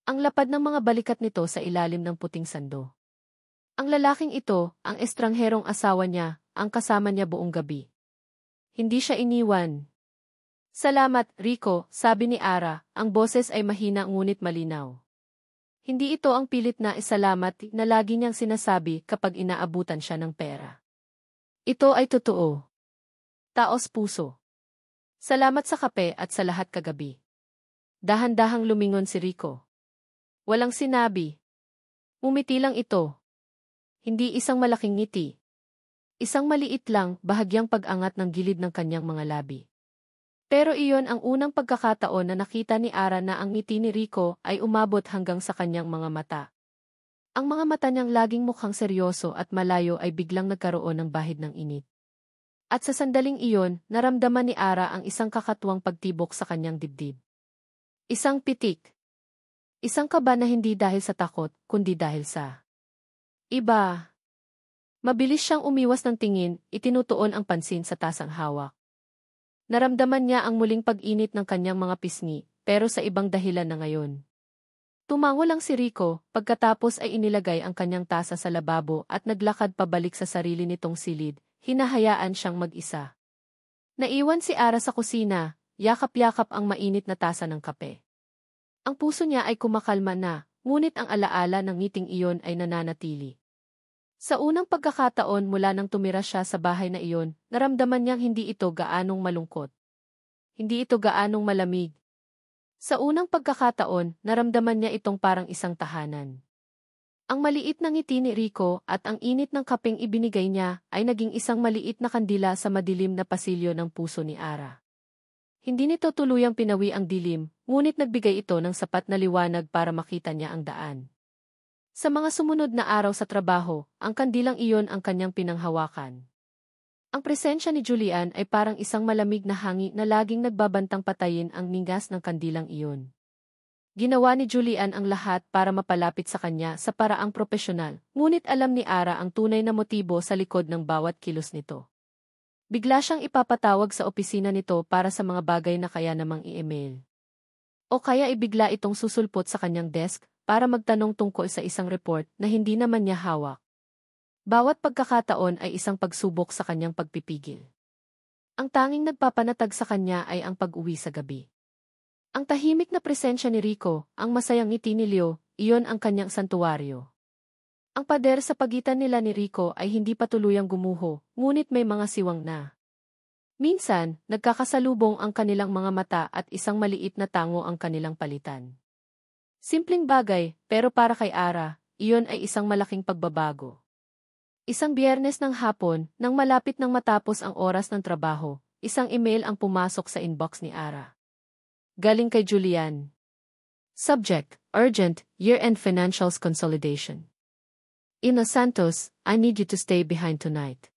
Ang lapad ng mga balikat nito sa ilalim ng puting sando. Ang lalaking ito, ang estrangherong asawa niya, ang kasama niya buong gabi. Hindi siya iniwan. Salamat, Rico, sabi ni Ara, ang boses ay mahina ngunit malinaw. Hindi ito ang pilit na isalamat na lagi niyang sinasabi kapag inaabutan siya ng pera. Ito ay totoo. Taos puso. Salamat sa kape at sa lahat kagabi. Dahan-dahang lumingon si Rico. Walang sinabi. Umiti lang ito. Hindi isang malaking ngiti. Isang maliit lang, bahagyang pag-angat ng gilid ng kanyang mga labi. Pero iyon ang unang pagkakataon na nakita ni Ara na ang ngiti ni Rico ay umabot hanggang sa kanyang mga mata. Ang mga mata niyang laging mukhang seryoso at malayo ay biglang nagkaroon ng bahid ng init. At sa sandaling iyon, naramdaman ni Ara ang isang kakatuwang pagtibok sa kanyang dibdib. Isang pitik. Isang kaba na hindi dahil sa takot, kundi dahil sa iba. Mabilis siyang umiwas ng tingin, itinutuon ang pansin sa tasang hawak. Naramdaman niya ang muling pag-init ng kanyang mga pisngi, pero sa ibang dahilan na ngayon. Tumango lang si Rico, pagkatapos ay inilagay ang kanyang tasa sa lababo at naglakad pabalik sa sarili nitong silid, hinahayaan siyang mag-isa. Naiwan si Ara sa kusina, yakap-yakap ang mainit na tasa ng kape. Ang puso niya ay kumakalma na, ngunit ang alaala ng ngiting iyon ay nananatili. Sa unang pagkakataon mula nang tumira siya sa bahay na iyon, naramdaman niyang hindi ito gaanong malungkot. Hindi ito gaanong malamig. Sa unang pagkakataon, naramdaman niya itong parang isang tahanan. Ang maliit na ngiti ni Rico at ang init ng kapeng ibinigay niya ay naging isang maliit na kandila sa madilim na pasilyo ng puso ni Ara. Hindi nito tuluyang pinawi ang dilim, ngunit nagbigay ito ng sapat na liwanag para makita niya ang daan. Sa mga sumunod na araw sa trabaho, ang kandilang iyon ang kanyang pinanghawakan. Ang presensya ni Julian ay parang isang malamig na hangin na laging nagbabantang patayin ang ningas ng kandilang iyon. Ginawa ni Julian ang lahat para mapalapit sa kanya sa paraang propesyonal, ngunit alam ni Ara ang tunay na motibo sa likod ng bawat kilos nito. Bigla siyang ipapatawag sa opisina nito para sa mga bagay na kaya namang i-email. O kaya ibigla itong susulpot sa kanyang desk para magtanong tungkol sa isang report na hindi naman niya hawak. Bawat pagkakataon ay isang pagsubok sa kanyang pagpipigil. Ang tanging nagpapanatag sa kanya ay ang pag-uwi sa gabi. Ang tahimik na presensya ni Rico, ang masayang ngiti ni Leo, iyon ang kanyang santuwaryo. Ang pader sa pagitan nila ni Rico ay hindi pa tuluyang gumuho, ngunit may mga siwang na. Minsan, nagkakasalubong ang kanilang mga mata at isang maliit na tango ang kanilang palitan. Simpleng bagay, pero para kay Ara, iyon ay isang malaking pagbabago. Isang Biyernes ng hapon, nang malapit nang matapos ang oras ng trabaho, isang email ang pumasok sa inbox ni Ara. Galing kay Julian. Subject, Urgent, Year-End Financials Consolidation. Ina Santos, I need you to stay behind tonight.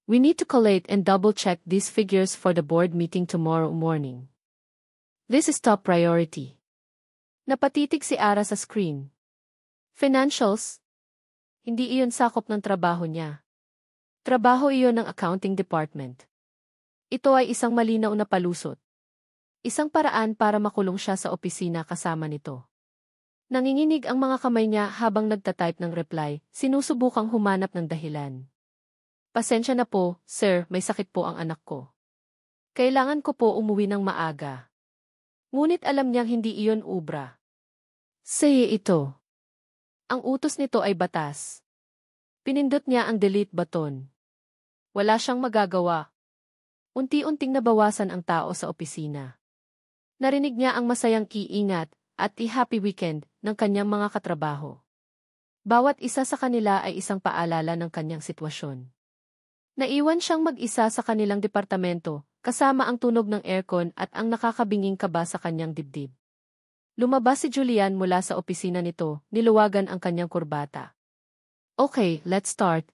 We need to collate and double-check these figures for the board meeting tomorrow morning. This is top priority. Napatitig si Ara sa screen. Financials? Hindi iyon sakop ng trabaho niya. Trabaho iyon ng accounting department. Ito ay isang malinaw na palusot. Isang paraan para makulong siya sa opisina kasama nito. Nanginginig ang mga kamay niya habang nagtatype ng reply, sinusubukang humanap ng dahilan. Pasensya na po, sir, may sakit po ang anak ko. Kailangan ko po umuwi ng maaga. Ngunit alam niyang hindi iyon ubra. Say ito. Ang utos nito ay batas. Pinindot niya ang delete button. Wala siyang magagawa. Unti-unting nabawasan ang tao sa opisina. Narinig niya ang masayang iingat at happy weekend ng kanyang mga katrabaho. Bawat isa sa kanila ay isang paalala ng kanyang sitwasyon. Naiwan siyang mag-isa sa kanilang departamento, kasama ang tunog ng aircon at ang nakakabinging kaba sa kanyang dibdib. Lumabas si Julian mula sa opisina nito, niluwagan ang kanyang kurbata. Okay, let's start.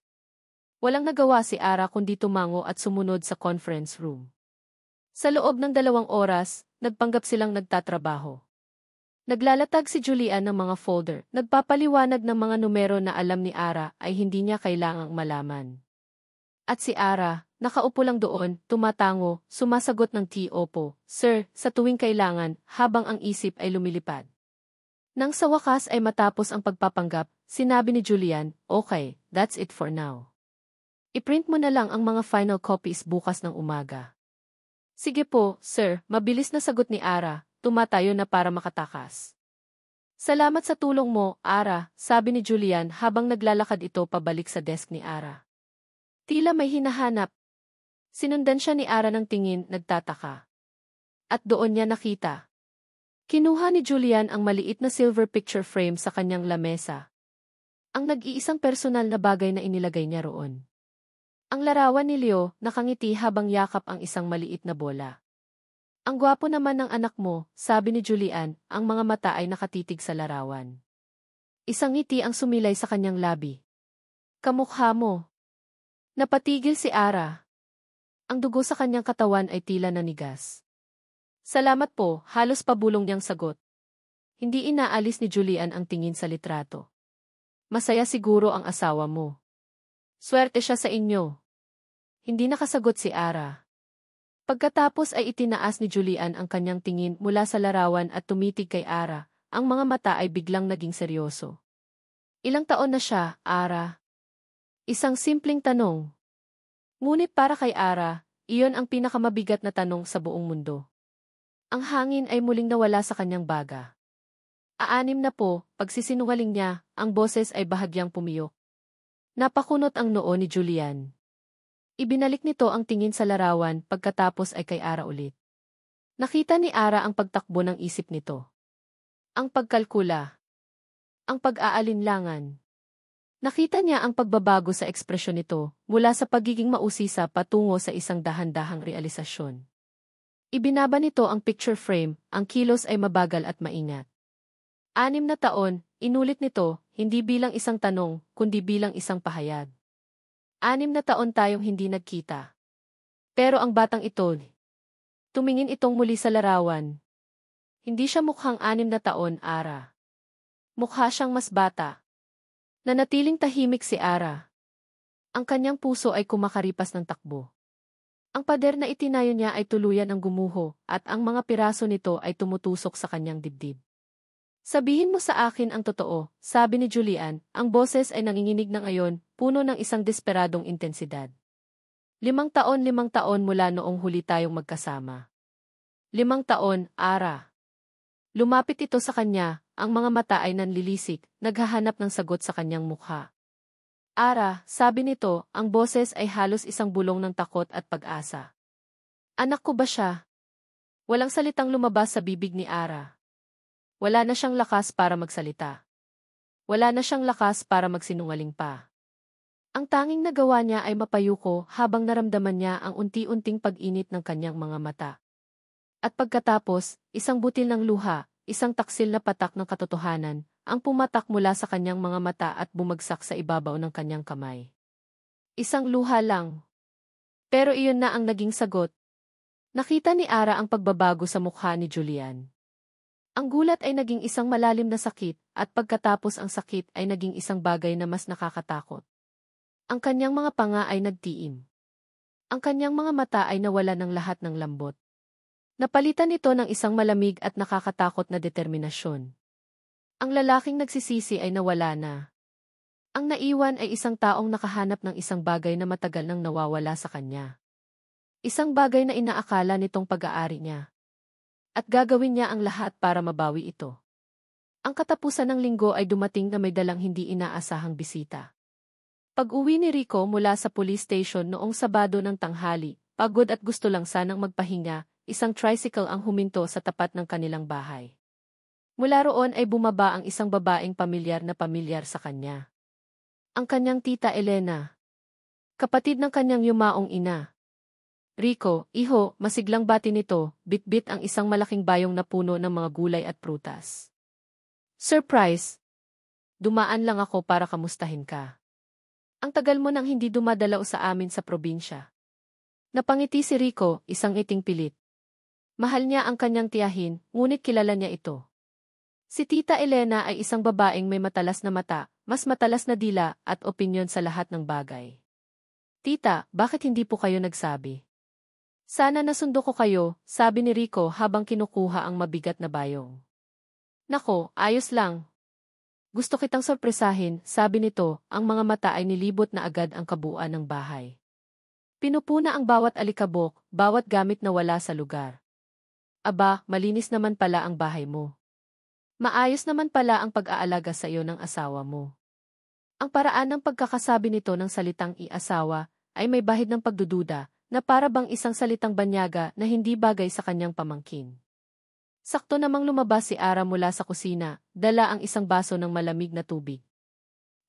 Walang nagawa si Ara kundi tumango at sumunod sa conference room. Sa loob ng 2 oras, nagpanggap silang nagtatrabaho. Naglalatag si Julian ng mga folder, nagpapaliwanag ng mga numero na alam ni Ara ay hindi niya kailangang malaman. At si Ara, nakaupo lang doon, tumatango, sumasagot ng opo, sir, sa tuwing kailangan, habang ang isip ay lumilipad. Nang sa wakas ay matapos ang pagpapanggap, sinabi ni Julian, okay, that's it for now. I-print mo na lang ang mga final copies bukas ng umaga. Sige po, sir, mabilis na sagot ni Ara, tumatayo na para makatakas. Salamat sa tulong mo, Ara, sabi ni Julian habang naglalakad ito pabalik sa desk ni Ara. Tila may hinahanap. Sinundan siya ni Ara ng tingin, nagtataka. At doon niya nakita. Kinuha ni Julian ang maliit na silver picture frame sa kanyang lamesa. Ang nag-iisang personal na bagay na inilagay niya roon. Ang larawan ni Leo, nakangiti habang yakap ang isang maliit na bola. Ang gwapo naman ng anak mo, sabi ni Julian, ang mga mata ay nakatitig sa larawan. Isang ngiti ang sumilay sa kanyang labi. Kamukha mo. Napatigil si Ara. Ang dugo sa kanyang katawan ay tila nanigas. Salamat po, halos pabulong niyang sagot. Hindi inaalis ni Julian ang tingin sa litrato. Masaya siguro ang asawa mo. Swerte siya sa inyo. Hindi nakasagot si Ara. Pagkatapos ay itinaas ni Julian ang kanyang tingin mula sa larawan at tumitig kay Ara. Ang mga mata ay biglang naging seryoso. Ilang taon na siya, Ara? Isang simpleng tanong. Ngunit para kay Ara, iyon ang pinakamabigat na tanong sa buong mundo. Ang hangin ay muling nawala sa kanyang baga. Aanim na po, pagsisinungaling niya, ang boses ay bahagyang pumiyok. Napakunot ang noo ni Julian. Ibinalik nito ang tingin sa larawan pagkatapos ay kay Ara ulit. Nakita ni Ara ang pagtakbo ng isip nito. Ang pagkalkula. Ang pag-aalinlangan. Nakita niya ang pagbabago sa ekspresyon nito mula sa pagiging mausisa patungo sa isang dahan-dahang realisasyon. Ibinaba nito ang picture frame, ang kilos ay mabagal at maingat. 6 na taon, inulit nito, hindi bilang isang tanong, kundi bilang isang pahayag. 6 na taon tayong hindi nagkita. Pero ang batang ito, tumingin itong muli sa larawan. Hindi siya mukhang 6 na taon, Ara. Mukha siyang mas bata. Nanatiling tahimik si Ara. Ang kanyang puso ay kumakaripas ng takbo. Ang pader na itinayo niya ay tuluyan ang gumuho at ang mga piraso nito ay tumutusok sa kanyang dibdib. Sabihin mo sa akin ang totoo, sabi ni Julian, ang boses ay nanginginig na ngayon, puno ng isang desperadong intensidad. 5 taon mula noong huli tayong magkasama. 5 taon, Ara. Lumapit ito sa kanya, ang mga mata ay nanlilisik, naghahanap ng sagot sa kanyang mukha. Ara, sabi nito, ang boses ay halos isang bulong ng takot at pag-asa. Anak ko ba siya? Walang salitang lumabas sa bibig ni Ara. Wala na siyang lakas para magsalita. Wala na siyang lakas para magsinungaling pa. Ang tanging nagawa niya ay mapayuko habang naramdaman niya ang unti-unting pag-init ng kanyang mga mata. At pagkatapos, isang butil ng luha, isang taksil na patak ng katotohanan, ang pumatak mula sa kanyang mga mata at bumagsak sa ibabaw ng kanyang kamay. Isang luha lang. Pero iyon na ang naging sagot. Nakita ni Ara ang pagbabago sa mukha ni Julian. Ang gulat ay naging isang malalim na sakit, at pagkatapos ang sakit ay naging isang bagay na mas nakakatakot. Ang kanyang mga panga ay nagtiim. Ang kanyang mga mata ay nawala ng lahat ng lambot. Napalitan ito ng isang malamig at nakakatakot na determinasyon. Ang lalaking nagsisisi ay nawala na. Ang naiwan ay isang taong nakahanap ng isang bagay na matagal nang nawawala sa kanya. Isang bagay na inaakala nitong pag-aari niya. At gagawin niya ang lahat para mabawi ito. Ang katapusan ng linggo ay dumating na may dalang hindi inaasahang bisita. Pag-uwi ni Rico mula sa police station noong Sabado ng tanghali, pagod at gusto lang sanang magpahinga, isang tricycle ang huminto sa tapat ng kanilang bahay. Mula roon ay bumaba ang isang babaeng pamilyar sa kanya. Ang kanyang tita Elena. Kapatid ng kanyang yumaong ina. Rico, iho, masiglang bati nito, bitbit ang isang malaking bayong na puno ng mga gulay at prutas. Surprise! Dumaan lang ako para kamustahin ka. Ang tagal mo nang hindi dumadalaw sa amin sa probinsya. Napangiti si Rico, isang iting pilit. Mahal niya ang kanyang tiyahin, ngunit kilala niya ito. Si Tita Elena ay isang babaeng may matalas na mata, mas matalas na dila, at opinyon sa lahat ng bagay. Tita, bakit hindi po kayo nagsabi? Sana nasundo ko kayo, sabi ni Rico habang kinukuha ang mabigat na bayong. Nako, ayos lang. Gusto kitang sorpresahin, sabi nito, ang mga mata ay nilibot na agad ang kabuuan ng bahay. Pinupuna ang bawat alikabok, bawat gamit na wala sa lugar. Aba, malinis naman pala ang bahay mo. Maayos naman pala ang pag-aalaga sa iyo ng asawa mo. Ang paraan ng pagkakasabi nito ng salitang i-asawa ay may bahid ng pagdududa na para bang isang salitang banyaga na hindi bagay sa kanyang pamangkin. Sakto namang lumabas si Ara mula sa kusina, dala ang isang baso ng malamig na tubig.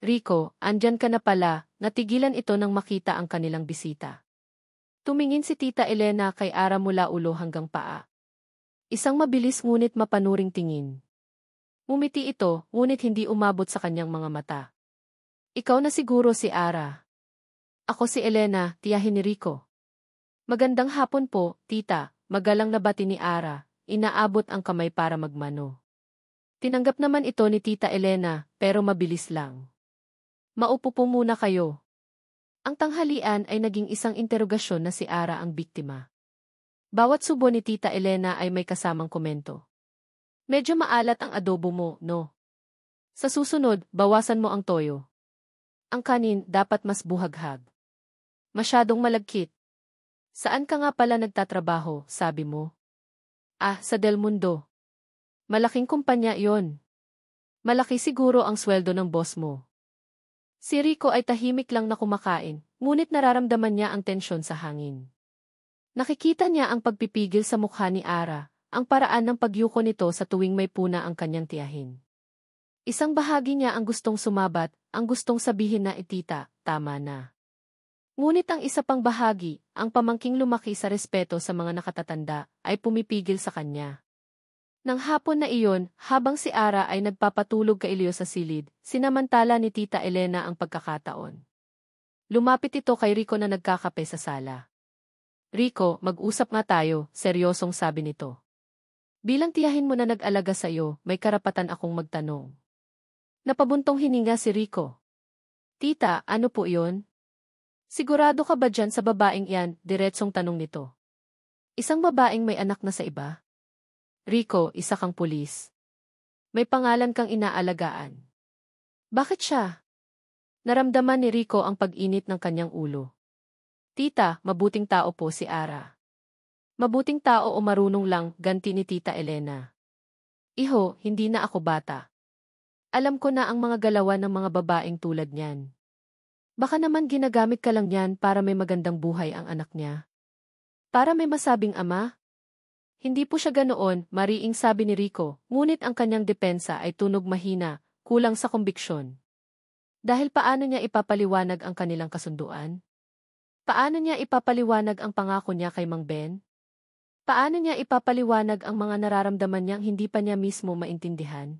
Rico, andyan ka na pala, natigilan ito nang makita ang kanilang bisita. Tumingin si Tita Elena kay Ara mula ulo hanggang paa. Isang mabilis ngunit mapanuring tingin. Ngumiti ito, ngunit hindi umabot sa kanyang mga mata. Ikaw na siguro si Ara. Ako si Elena, tiyahin ni Rico. Magandang hapon po, tita, magalang na bati ni Ara, inaabot ang kamay para magmano. Tinanggap naman ito ni Tita Elena, pero mabilis lang. Maupo po muna kayo. Ang tanghalian ay naging isang interogasyon na si Ara ang biktima. Bawat subo ni Tita Elena ay may kasamang komento. Medyo maalat ang adobo mo, no? Sa susunod, bawasan mo ang toyo. Ang kanin dapat mas buhaghag. Masyadong malagkit. Saan ka nga pala nagtatrabaho, sabi mo? Ah, sa Del Mundo. Malaking kumpanya yon. Malaki siguro ang sweldo ng boss mo. Si Rico ay tahimik lang na kumakain, ngunit nararamdaman niya ang tensyon sa hangin. Nakikita niya ang pagpipigil sa mukha ni Ara, ang paraan ng pagyuko nito sa tuwing may puna ang kanyang tiyahin. Isang bahagi niya ang gustong sumabat, ang gustong sabihin na tita, tama na. Ngunit ang isa pang bahagi, ang pamangking lumaki sa respeto sa mga nakatatanda, ay pumipigil sa kanya. Nang hapon na iyon, habang si Ara ay nagpapatulog kailiyo sa silid, sinamantala ni Tita Elena ang pagkakataon. Lumapit ito kay Rico na nagkakape sa sala. Rico, mag-usap nga tayo, seryosong sabi nito. Bilang tiyahin mo na nag-alaga sa iyo, may karapatan akong magtanong. Napabuntong hininga si Rico. Tita, ano po iyon? Sigurado ka ba dyan sa babaeng iyan, diretsong tanong nito. Isang babaeng may anak na sa iba? Rico, isa kang pulis. May pangalan kang inaalagaan. Bakit siya? Naramdaman ni Rico ang pag-init ng kanyang ulo. Tita, mabuting tao po si Ara. Mabuting tao o marunong lang, ganti ni Tita Elena. Iho, hindi na ako bata. Alam ko na ang mga galawan ng mga babaeng tulad niyan. Baka naman ginagamit ka lang niyan para may magandang buhay ang anak niya. Para may masabing ama? Hindi po siya ganoon, mariing sabi ni Rico, ngunit ang kanyang depensa ay tunog mahina, kulang sa kumbiksyon. Dahil paano niya ipapaliwanag ang kanilang kasunduan? Paano niya ipapaliwanag ang pangako niya kay Mang Ben? Paano niya ipapaliwanag ang mga nararamdaman niyang hindi pa niya mismo maintindihan?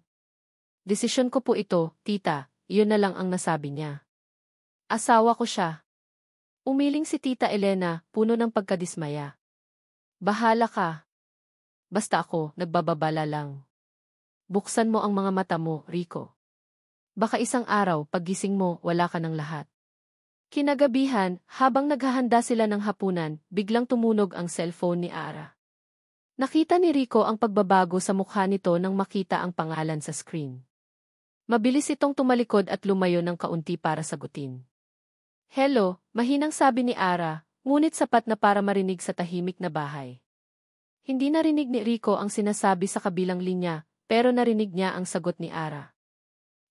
Desisyon ko po ito, tita, iyon na lang ang nasabi niya. Asawa ko siya. Umiling si Tita Elena, puno ng pagkadismaya. Bahala ka. Basta ako, nagbababala lang. Buksan mo ang mga mata mo, Rico. Baka isang araw, paggising mo, wala ka ng lahat. Kinagabihan, habang naghahanda sila ng hapunan, biglang tumunog ang cellphone ni Ara. Nakita ni Rico ang pagbabago sa mukha nito nang makita ang pangalan sa screen. Mabilis itong tumalikod at lumayo ng kaunti para sagutin. Hello, mahinang sabi ni Ara, ngunit sapat na para marinig sa tahimik na bahay. Hindi narinig ni Rico ang sinasabi sa kabilang linya, pero narinig niya ang sagot ni Ara.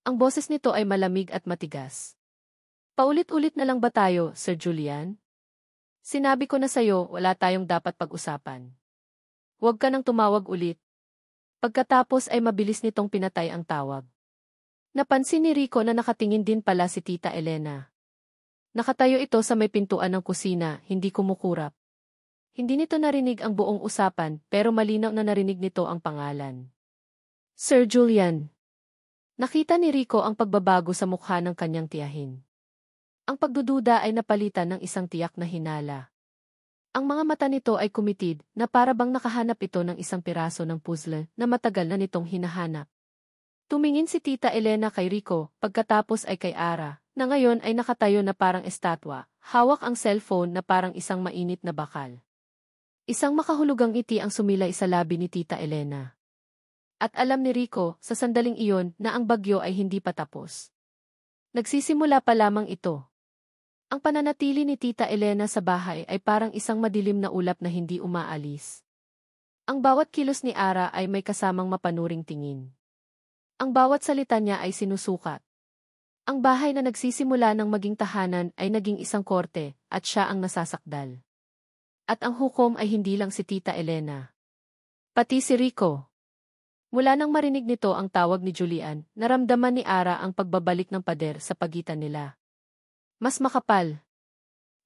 Ang boses nito ay malamig at matigas. Paulit-ulit na lang ba tayo, Sir Julian? Sinabi ko na sa'yo, wala tayong dapat pag-usapan. Huwag ka nang tumawag ulit. Pagkatapos ay mabilis nitong pinatay ang tawag. Napansin ni Rico na nakatingin din pala si Tita Elena. Nakatayo ito sa may pintuan ng kusina, hindi kumukurap. Hindi nito narinig ang buong usapan, pero malinaw na narinig nito ang pangalan. Sir Julian. Nakita ni Rico ang pagbabago sa mukha ng kanyang tiyahin. Ang pagdududa ay napalitan ng isang tiyak na hinala. Ang mga mata nito ay kumitid na para bang nakahanap ito ng isang piraso ng puzzle na matagal na nitong hinahanap. Tumingin si Tita Elena kay Rico, pagkatapos ay kay Ara, na ngayon ay nakatayo na parang estatwa, hawak ang cellphone na parang isang mainit na bakal. Isang makahulugang ngiti ang sumilay sa labi ni Tita Elena. At alam ni Rico, sa sandaling iyon, na ang bagyo ay hindi pa tapos. Nagsisimula pa lamang ito. Ang pananatili ni Tita Elena sa bahay ay parang isang madilim na ulap na hindi umaalis. Ang bawat kilos ni Ara ay may kasamang mapanuring tingin. Ang bawat salita niya ay sinusukat. Ang bahay na nagsisimula ng maging tahanan ay naging isang korte, at siya ang nasasakdal. At ang hukom ay hindi lang si Tita Elena. Pati si Rico. Mula nang marinig nito ang tawag ni Julian, naramdaman ni Ara ang pagbabalik ng pader sa pagitan nila. Mas makapal.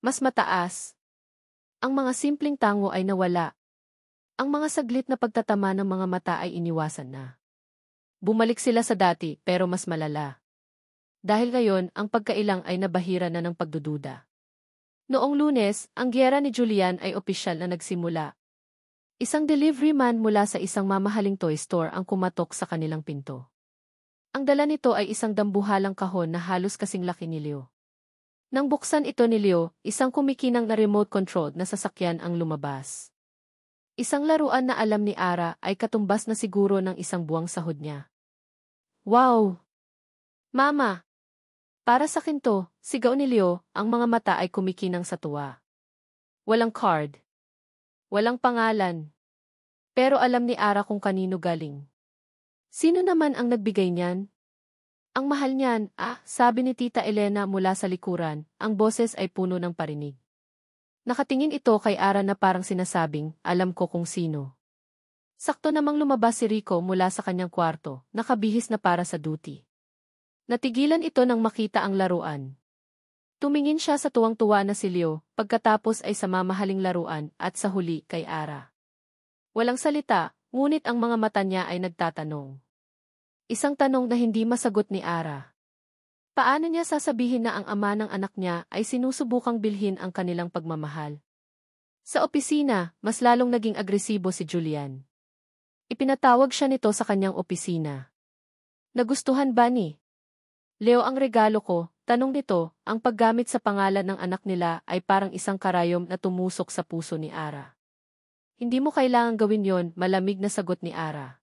Mas mataas. Ang mga simpleng tango ay nawala. Ang mga saglit na pagtatama ng mga mata ay iniwasan na. Bumalik sila sa dati pero mas malala. Dahil ngayon, ang pagkailang ay nabahira na ng pagdududa. Noong Lunes, ang giyera ni Julian ay opisyal na nagsimula. Isang delivery man mula sa isang mamahaling toy store ang kumatok sa kanilang pinto. Ang dala nito ay isang dambuhalang kahon na halos kasing laki ni Leo. Nang buksan ito ni Leo, isang kumikinang na remote-controlled na sasakyan ang lumabas. Isang laruan na alam ni Ara ay katumbas na siguro ng isang buwang sahod niya. Wow! Mama! Para sa akin to, sigaw ni Leo, ang mga mata ay kumikinang sa tuwa. Walang card. Walang pangalan. Pero alam ni Ara kung kanino galing. Sino naman ang nagbigay niyan? Ang mahal niyan, sabi ni Tita Elena mula sa likuran, ang boses ay puno ng parinig. Nakatingin ito kay Ara na parang sinasabing, alam ko kung sino. Sakto namang lumabas si Rico mula sa kanyang kwarto, nakabihis na para sa duty. Natigilan ito nang makita ang laruan. Tumingin siya sa tuwang-tuwa na si Leo, pagkatapos ay sa mamahaling laruan at sa huli kay Ara. Walang salita, ngunit ang mga mata niya ay nagtatanong. Isang tanong na hindi masagot ni Ara. Paano niya sasabihin na ang ama ng anak niya ay sinusubukang bilhin ang kanilang pagmamahal? Sa opisina, mas lalong naging agresibo si Julian. Ipinatawag siya nito sa kanyang opisina. Nagustuhan ba ni Leo ang regalo ko? Tanong nito, ang paggamit sa pangalan ng anak nila ay parang isang karayom na tumusok sa puso ni Ara. Hindi mo kailangang gawin yon, malamig na sagot ni Ara.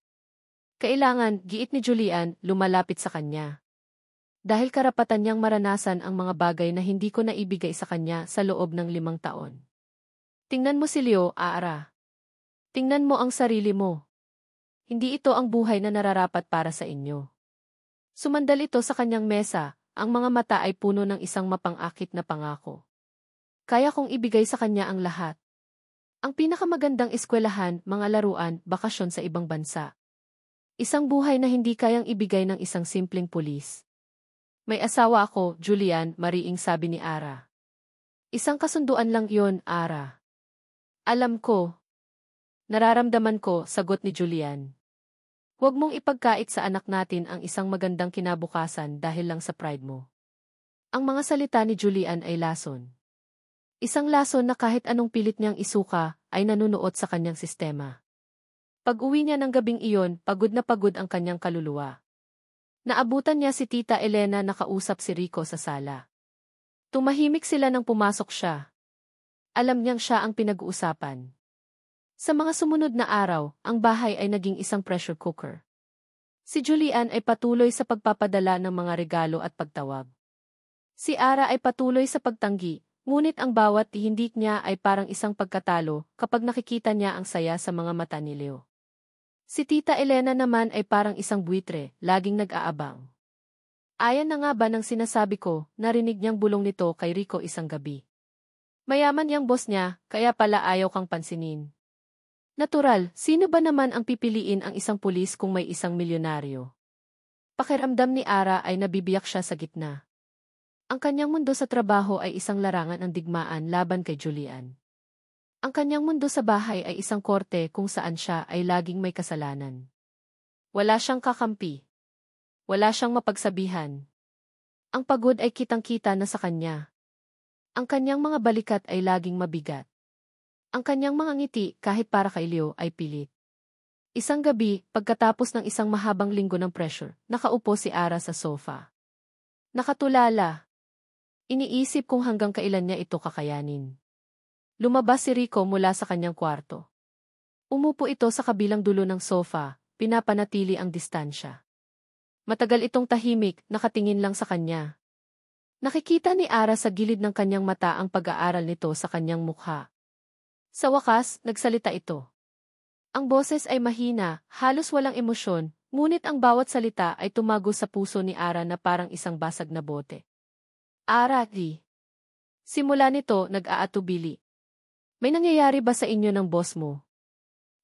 Kailangan, giit ni Julian, lumalapit sa kanya. Dahil karapatan niyang maranasan ang mga bagay na hindi ko naibigay sa kanya sa loob ng 5 taon. Tingnan mo si Leo, Ara. Tingnan mo ang sarili mo. Hindi ito ang buhay na nararapat para sa inyo. Sumandal ito sa kanyang mesa. Ang mga mata ay puno ng isang mapang-akit na pangako. Kaya kong ibigay sa kanya ang lahat. Ang pinakamagandang eskwelahan, mga laruan, bakasyon sa ibang bansa. Isang buhay na hindi kayang ibigay ng isang simpleng pulis. May asawa ako, Julian, mariing sabi ni Ara. Isang kasunduan lang yon, Ara. Alam ko. Nararamdaman ko, sagot ni Julian. Huwag mong ipagkait sa anak natin ang isang magandang kinabukasan dahil lang sa pride mo. Ang mga salita ni Julian ay lason. Isang lason na kahit anong pilit niyang isuka, ay nanunuot sa kanyang sistema. Pag-uwi niya ng gabing iyon, pagod na pagod ang kanyang kaluluwa. Naabutan niya si Tita Elena na kausap si Rico sa sala. Tumahimik sila nang pumasok siya. Alam niyang siya ang pinag-uusapan. Sa mga sumunod na araw, ang bahay ay naging isang pressure cooker. Si Julian ay patuloy sa pagpapadala ng mga regalo at pagtawag. Si Ara ay patuloy sa pagtanggi, ngunit ang bawat hindik niya ay parang isang pagkatalo kapag nakikita niya ang saya sa mga mata ni Leo. Si Tita Elena naman ay parang isang buitre, laging nag-aabang. Ayan na nga ba ng sinasabi ko, narinig niyang bulong nito kay Rico isang gabi. Mayaman yang boss niya, kaya pala ayaw kang pansinin. Natural, sino ba naman ang pipiliin ang isang pulis kung may isang milyonaryo? Pakiramdam ni Ara ay nabibiyak siya sa gitna. Ang kanyang mundo sa trabaho ay isang larangan ng digmaan laban kay Julian. Ang kanyang mundo sa bahay ay isang korte kung saan siya ay laging may kasalanan. Wala siyang kakampi. Wala siyang mapagsabihan. Ang pagod ay kitang-kita na sa kanya. Ang kanyang mga balikat ay laging mabigat. Ang kanyang mga ngiti kahit para kay Leo ay pilit. Isang gabi, pagkatapos ng isang mahabang linggo ng pressure, nakaupo si Ara sa sofa. Nakatulala. Iniisip kung hanggang kailan niya ito kakayanin. Lumabas si Rico mula sa kanyang kwarto. Umupo ito sa kabilang dulo ng sofa, pinapanatili ang distansya. Matagal itong tahimik, nakatingin lang sa kanya. Nakikita ni Ara sa gilid ng kanyang mata ang pag-aaral nito sa kanyang mukha. Sa wakas, nagsalita ito. Ang boses ay mahina, halos walang emosyon, ngunit ang bawat salita ay tumago sa puso ni Ara na parang isang basag na bote. Ara, di. Simula nito, nag-aatubili. May nangyayari ba sa inyo ng boss mo?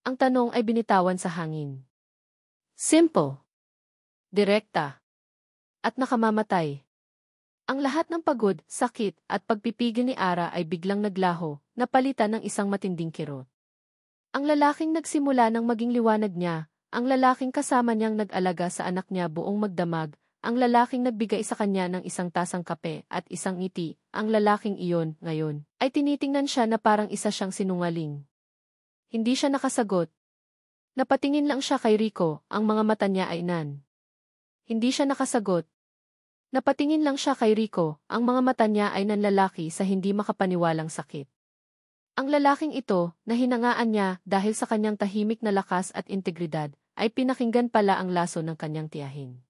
Ang tanong ay binitawan sa hangin. Simple. Direkta. At nakamamatay. Ang lahat ng pagod, sakit, at pagpipigil ni Ara ay biglang naglaho, napalitan ng isang matinding kirot. Ang lalaking nagsimula ng maging liwanag niya, ang lalaking kasama niyang nag-alaga sa anak niya buong magdamag, ang lalaking nagbigay sa kanya ng isang tasang kape at isang ngiti, ang lalaking iyon, ngayon, ay tinitingnan siya na parang isa siyang sinungaling. Hindi siya nakasagot. Napatingin lang siya kay Rico, ang mga mata niya ay Hindi siya nakasagot. Napatingin lang siya kay Rico, ang mga mata niya ay nanlalaki sa hindi makapaniwalang sakit. Ang lalaking ito, na hinangaan niya dahil sa kanyang tahimik na lakas at integridad, ay pinakinggan pala ang laso ng kanyang tiyahin.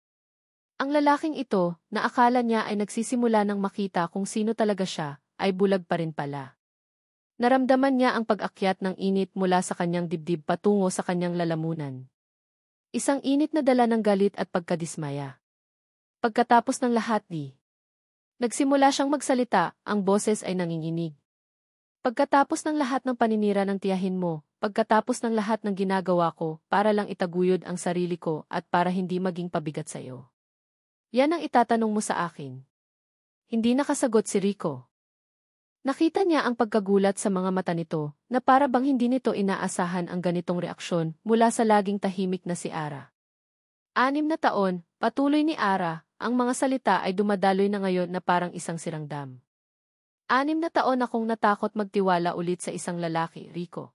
Ang lalaking ito, na akala niya ay nagsisimula ng makita kung sino talaga siya, ay bulag pa rin pala. Naramdaman niya ang pag-akyat ng init mula sa kanyang dibdib patungo sa kanyang lalamunan. Isang init na dala ng galit at pagkadismaya. Pagkatapos ng lahat nagsimula siyang magsalita, ang boses ay nanginginig. Pagkatapos ng lahat ng paninira ng tiyahin mo, pagkatapos ng lahat ng ginagawa ko, para lang itaguyod ang sarili ko at para hindi maging pabigat sa iyo. Yan ang itatanong mo sa akin. Hindi nakasagot si Rico. Nakita niya ang pagkagulat sa mga mata nito, na para bang hindi nito inaasahan ang ganitong reaksyon mula sa laging tahimik na si Ara. 6 na taon, patuloy ni Ara, ang mga salita ay dumadaloy na ngayon na parang isang sirang dam. 6 na taon akong natakot magtiwala ulit sa isang lalaki, Rico.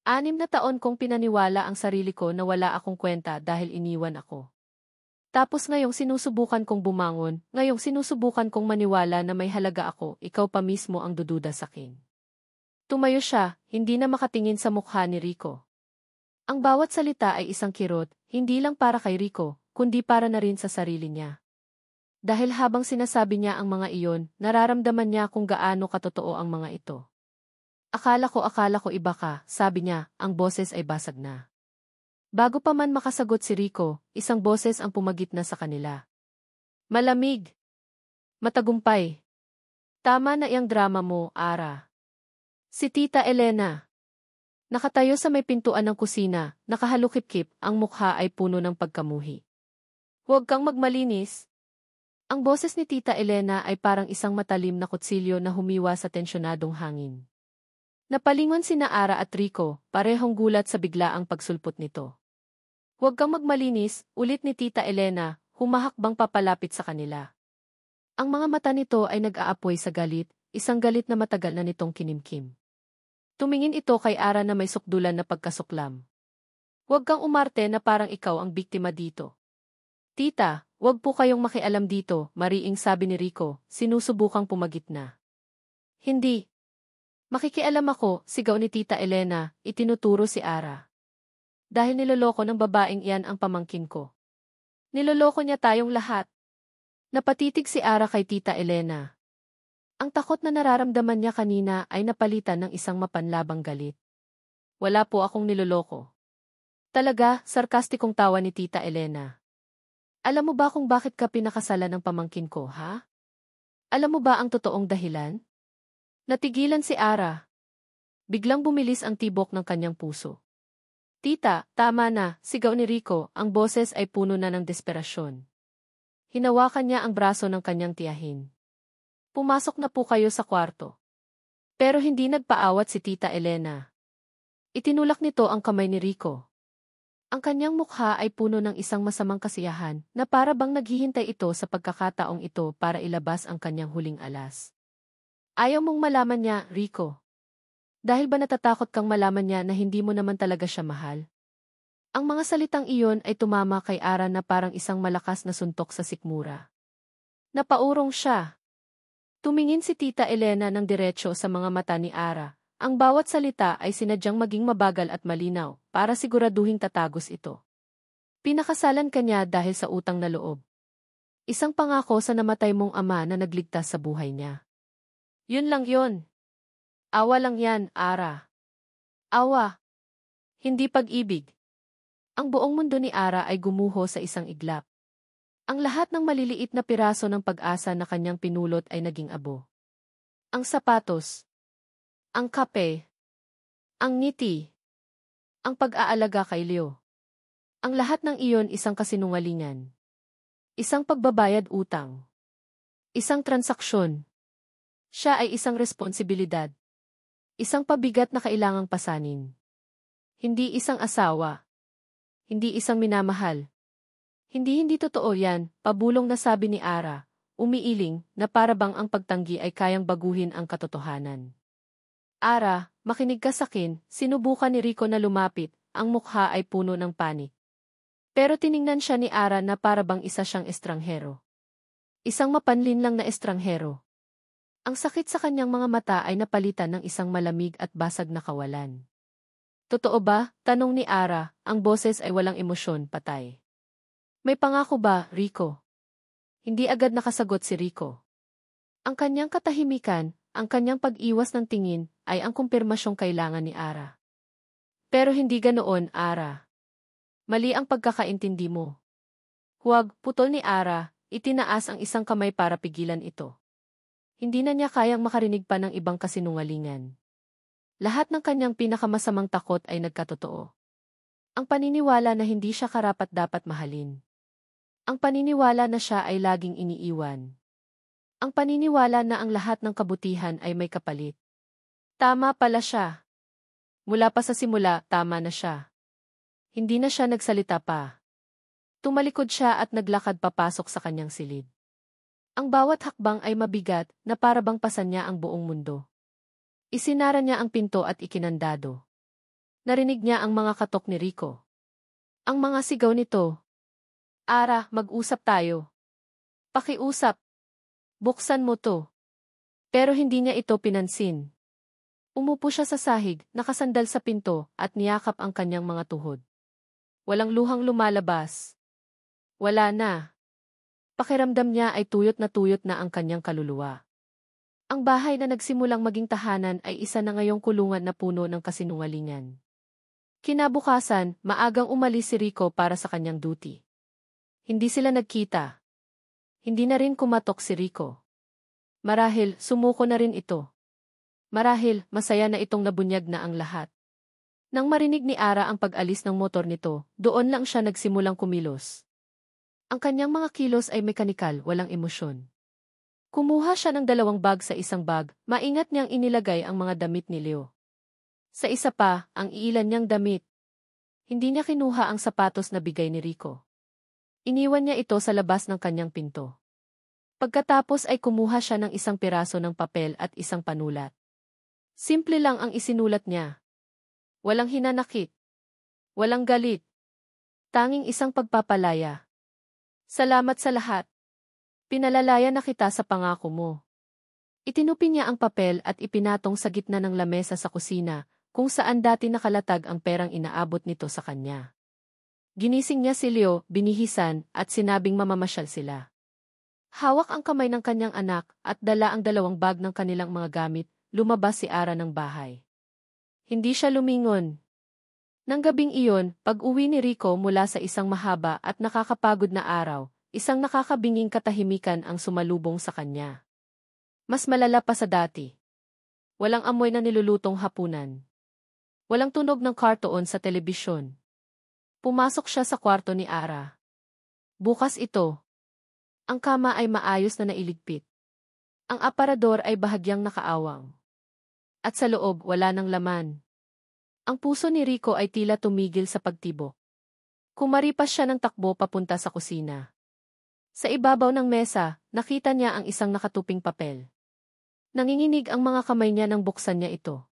6 na taon kong pinaniwala ang sarili ko na wala akong kwenta dahil iniwan ako. Tapos ngayong sinusubukan kong bumangon, ngayong sinusubukan kong maniwala na may halaga ako, ikaw pa mismo ang dududa sa akin. Tumayo siya, hindi na makatingin sa mukha ni Rico. Ang bawat salita ay isang kirot, hindi lang para kay Rico, kundi para na rin sa sarili niya. Dahil habang sinasabi niya ang mga iyon, nararamdaman niya kung gaano katotoo ang mga ito. Akala ko iba ka, sabi niya, ang boses ay basag na. Bago pa man makasagot si Rico, isang boses ang pumagitna sa kanila. Malamig. Matagumpay. Tama na iyang drama mo, Ara. Si Tita Elena. Nakatayo sa may pintuan ng kusina, nakahalukip-kip, ang mukha ay puno ng pagkamuhi. Huwag kang magmalinis. Ang boses ni Tita Elena ay parang isang matalim na kutsilyo na humiwa sa tensyonadong hangin. Napalingon sina Ara at Rico, parehong gulat sa biglaang pagsulpot nito. Huwag kang magmalinis, ulit ni Tita Elena, humahakbang papalapit sa kanila. Ang mga mata nito ay nag-aapoy sa galit, isang galit na matagal na nitong kinimkim. Tumingin ito kay Ara na may sukdulan na pagkasuklam. Huwag kang umarte na parang ikaw ang biktima dito. Tita, huwag po kayong makialam dito, mariing sabi ni Rico, sinusubukang pumagitna. Hindi. Makikialam ako, sigaw ni Tita Elena, itinuturo si Ara. Dahil niloloko ng babaeng iyan ang pamangkin ko. Niloloko niya tayong lahat. Napatitig si Ara kay Tita Elena. Ang takot na nararamdaman niya kanina ay napalitan ng isang mapanlabang galit. Wala po akong niloloko. Talaga, sarkastikong tawa ni Tita Elena. Alam mo ba kung bakit ka pinakasalan ng pamangkin ko, ha? Alam mo ba ang totoong dahilan? Natigilan si Ara. Biglang bumilis ang tibok ng kanyang puso. Tita, tama na, sigaw ni Rico, ang boses ay puno na ng desperasyon. Hinawakan niya ang braso ng kanyang tiyahin. Pumasok na po kayo sa kwarto. Pero hindi nagpaawat si Tita Elena. Itinulak nito ang kamay ni Rico. Ang kanyang mukha ay puno ng isang masamang kasiyahan na para bang naghihintay ito sa pagkakataong ito para ilabas ang kanyang huling alas. Ayaw mong malaman niya, Rico. Dahil ba natatakot kang malaman niya na hindi mo naman talaga siya mahal? Ang mga salitang iyon ay tumama kay Ara na parang isang malakas na suntok sa sikmura. Napaurong siya. Tumingin si Tita Elena ng diretso sa mga mata ni Ara. Ang bawat salita ay sinadyang maging mabagal at malinaw, para siguraduhing tatagos ito. Pinakasalan ka niya dahil sa utang na loob. Isang pangako sa namatay mong ama na nagligtas sa buhay niya. Yun lang yun. Awa lang yan, Ara. Awa. Hindi pag-ibig. Ang buong mundo ni Ara ay gumuho sa isang iglap. Ang lahat ng maliliit na piraso ng pag-asa na kanyang pinulot ay naging abo. Ang sapatos. Ang kape. Ang ngiti. Ang pag-aalaga kay Leo. Ang lahat ng iyon isang kasinungalingan. Isang pagbabayad utang. Isang transaksyon. Siya ay isang responsibilidad. Isang pabigat na kailangang pasanin. Hindi isang asawa. Hindi isang minamahal. Hindi totoo yan, pabulong na sabi ni Ara, umiiling na para bang ang pagtanggi ay kayang baguhin ang katotohanan. Ara, makinig ka sakin, sinubukan ni Rico na lumapit, ang mukha ay puno ng panik. Pero tiningnan siya ni Ara na para bang isa siyang estranghero. Isang mapanlin lang na estranghero. Ang sakit sa kanyang mga mata ay napalitan ng isang malamig at basag na kawalan. Totoo ba? Tanong ni Ara, ang boses ay walang emosyon, patay. May pangako ba, Rico? Hindi agad nakasagot si Rico. Ang kanyang katahimikan, ang kanyang pag-iwas ng tingin, ay ang kumpirmasyong kailangan ni Ara. Pero hindi ganoon, Ara. Mali ang pagkakaintindi mo. Huwag, putol ni Ara, itinaas ang isang kamay para pigilan ito. Hindi na niya kayang makarinig pa ng ibang kasinungalingan. Lahat ng kanyang pinakamasamang takot ay nagkatotoo. Ang paniniwala na hindi siya karapat-dapat mahalin. Ang paniniwala na siya ay laging iniiwan. Ang paniniwala na ang lahat ng kabutihan ay may kapalit. Tama pala siya. Mula pa sa simula, tama na siya. Hindi na siya nagsalita pa. Tumalikod siya at naglakad papasok sa kanyang silid. Ang bawat hakbang ay mabigat na para bang pasan niya ang buong mundo. Isinara niya ang pinto at ikinandado. Narinig niya ang mga katok ni Rico. Ang mga sigaw nito. Ara, mag-usap tayo. Pakiusap. Buksan mo to. Pero hindi niya ito pinansin. Umupo siya sa sahig, nakasandal sa pinto, at niyakap ang kanyang mga tuhod. Walang luhang lumalabas. Wala na. Pakiramdam niya ay tuyot na ang kanyang kaluluwa. Ang bahay na nagsimulang maging tahanan ay isa na ngayong kulungan na puno ng kasinungalingan. Kinabukasan, maagang umalis si Rico para sa kanyang duty. Hindi sila nagkita. Hindi na rin kumatok si Rico. Marahil, sumuko na rin ito. Marahil, masaya na itong nabunyag na ang lahat. Nang marinig ni Ara ang pag-alis ng motor nito, doon lang siya nagsimulang kumilos. Ang kanyang mga kilos ay mekanikal, walang emosyon. Kumuha siya ng 2 bag sa isang bag, maingat niyang inilagay ang mga damit ni Leo. Sa isa pa, ang iilan niyang damit. Hindi niya kinuha ang sapatos na bigay ni Rico. Iniwan niya ito sa labas ng kanyang pinto. Pagkatapos ay kumuha siya ng isang piraso ng papel at isang panulat. Simple lang ang isinulat niya. Walang hinanakit. Walang galit. Tanging isang pagpapalaya. Salamat sa lahat. Pinalalaya na kita sa pangako mo. Itinupi niya ang papel at ipinatong sa gitna ng lamesa sa kusina, kung saan dati nakalatag ang perang inaabot nito sa kanya. Ginising niya si Leo, binihisan, at sinabing mamamasyal sila. Hawak ang kamay ng kanyang anak at dala ang 2 bag ng kanilang mga gamit, lumabas si Ara ng bahay. Hindi siya lumingon. Nang gabing iyon, pag-uwi ni Rico mula sa isang mahaba at nakakapagod na araw, isang nakakabinging katahimikan ang sumalubong sa kanya. Mas malala pa sa dati. Walang amoy na nilulutong hapunan. Walang tunog ng kartoon sa telebisyon. Pumasok siya sa kwarto ni Ara. Bukas ito. Ang kama ay maayos na nailigpit. Ang aparador ay bahagyang nakaawang. At sa loob wala ng laman. Ang puso ni Rico ay tila tumigil sa pagtibok. Kumaripas siya ng takbo papunta sa kusina. Sa ibabaw ng mesa, nakita niya ang isang nakatuping papel. Nanginginig ang mga kamay niya nang buksan niya ito.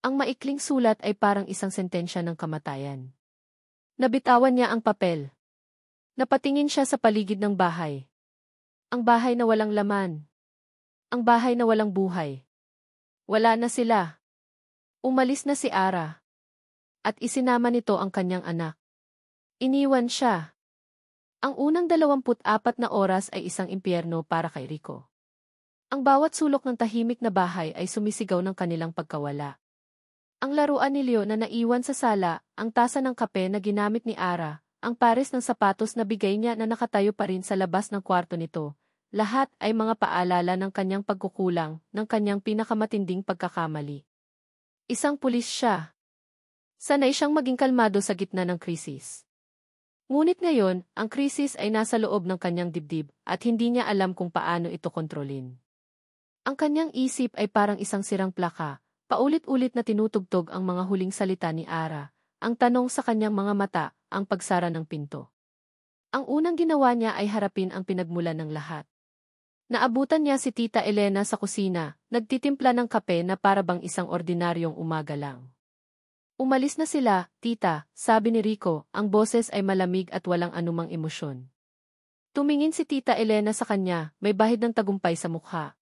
Ang maikling sulat ay parang isang sentensya ng kamatayan. Nabitawan niya ang papel. Napatingin siya sa paligid ng bahay. Ang bahay na walang laman. Ang bahay na walang buhay. Wala na sila. Umalis na si Ara. At isinama nito ang kanyang anak. Iniwan siya. Ang unang 24 na oras ay isang impyerno para kay Rico. Ang bawat sulok ng tahimik na bahay ay sumisigaw ng kanilang pagkawala. Ang laruan ni Leo na naiwan sa sala, ang tasa ng kape na ginamit ni Ara, ang pares ng sapatos na bigay niya na nakatayo pa rin sa labas ng kwarto nito, lahat ay mga paalala ng kanyang pagkukulang, ng kanyang pinakamatinding pagkakamali. Isang pulis siya. Sanay siyang maging kalmado sa gitna ng krisis. Ngunit ngayon, ang krisis ay nasa loob ng kanyang dibdib at hindi niya alam kung paano ito kontrolin. Ang kanyang isip ay parang isang sirang plaka, paulit-ulit na tinutugtog ang mga huling salita ni Ara, ang tanong sa kanyang mga mata, ang pagsara ng pinto. Ang unang ginawa niya ay harapin ang pinagmulan ng lahat. Naabutan niya si Tita Elena sa kusina, nagtitimpla ng kape na para bang isang ordinaryong umaga lang. Umalis na sila, tita, sabi ni Rico, ang boses ay malamig at walang anumang emosyon. Tumingin si Tita Elena sa kanya, may bahid ng tagumpay sa mukha.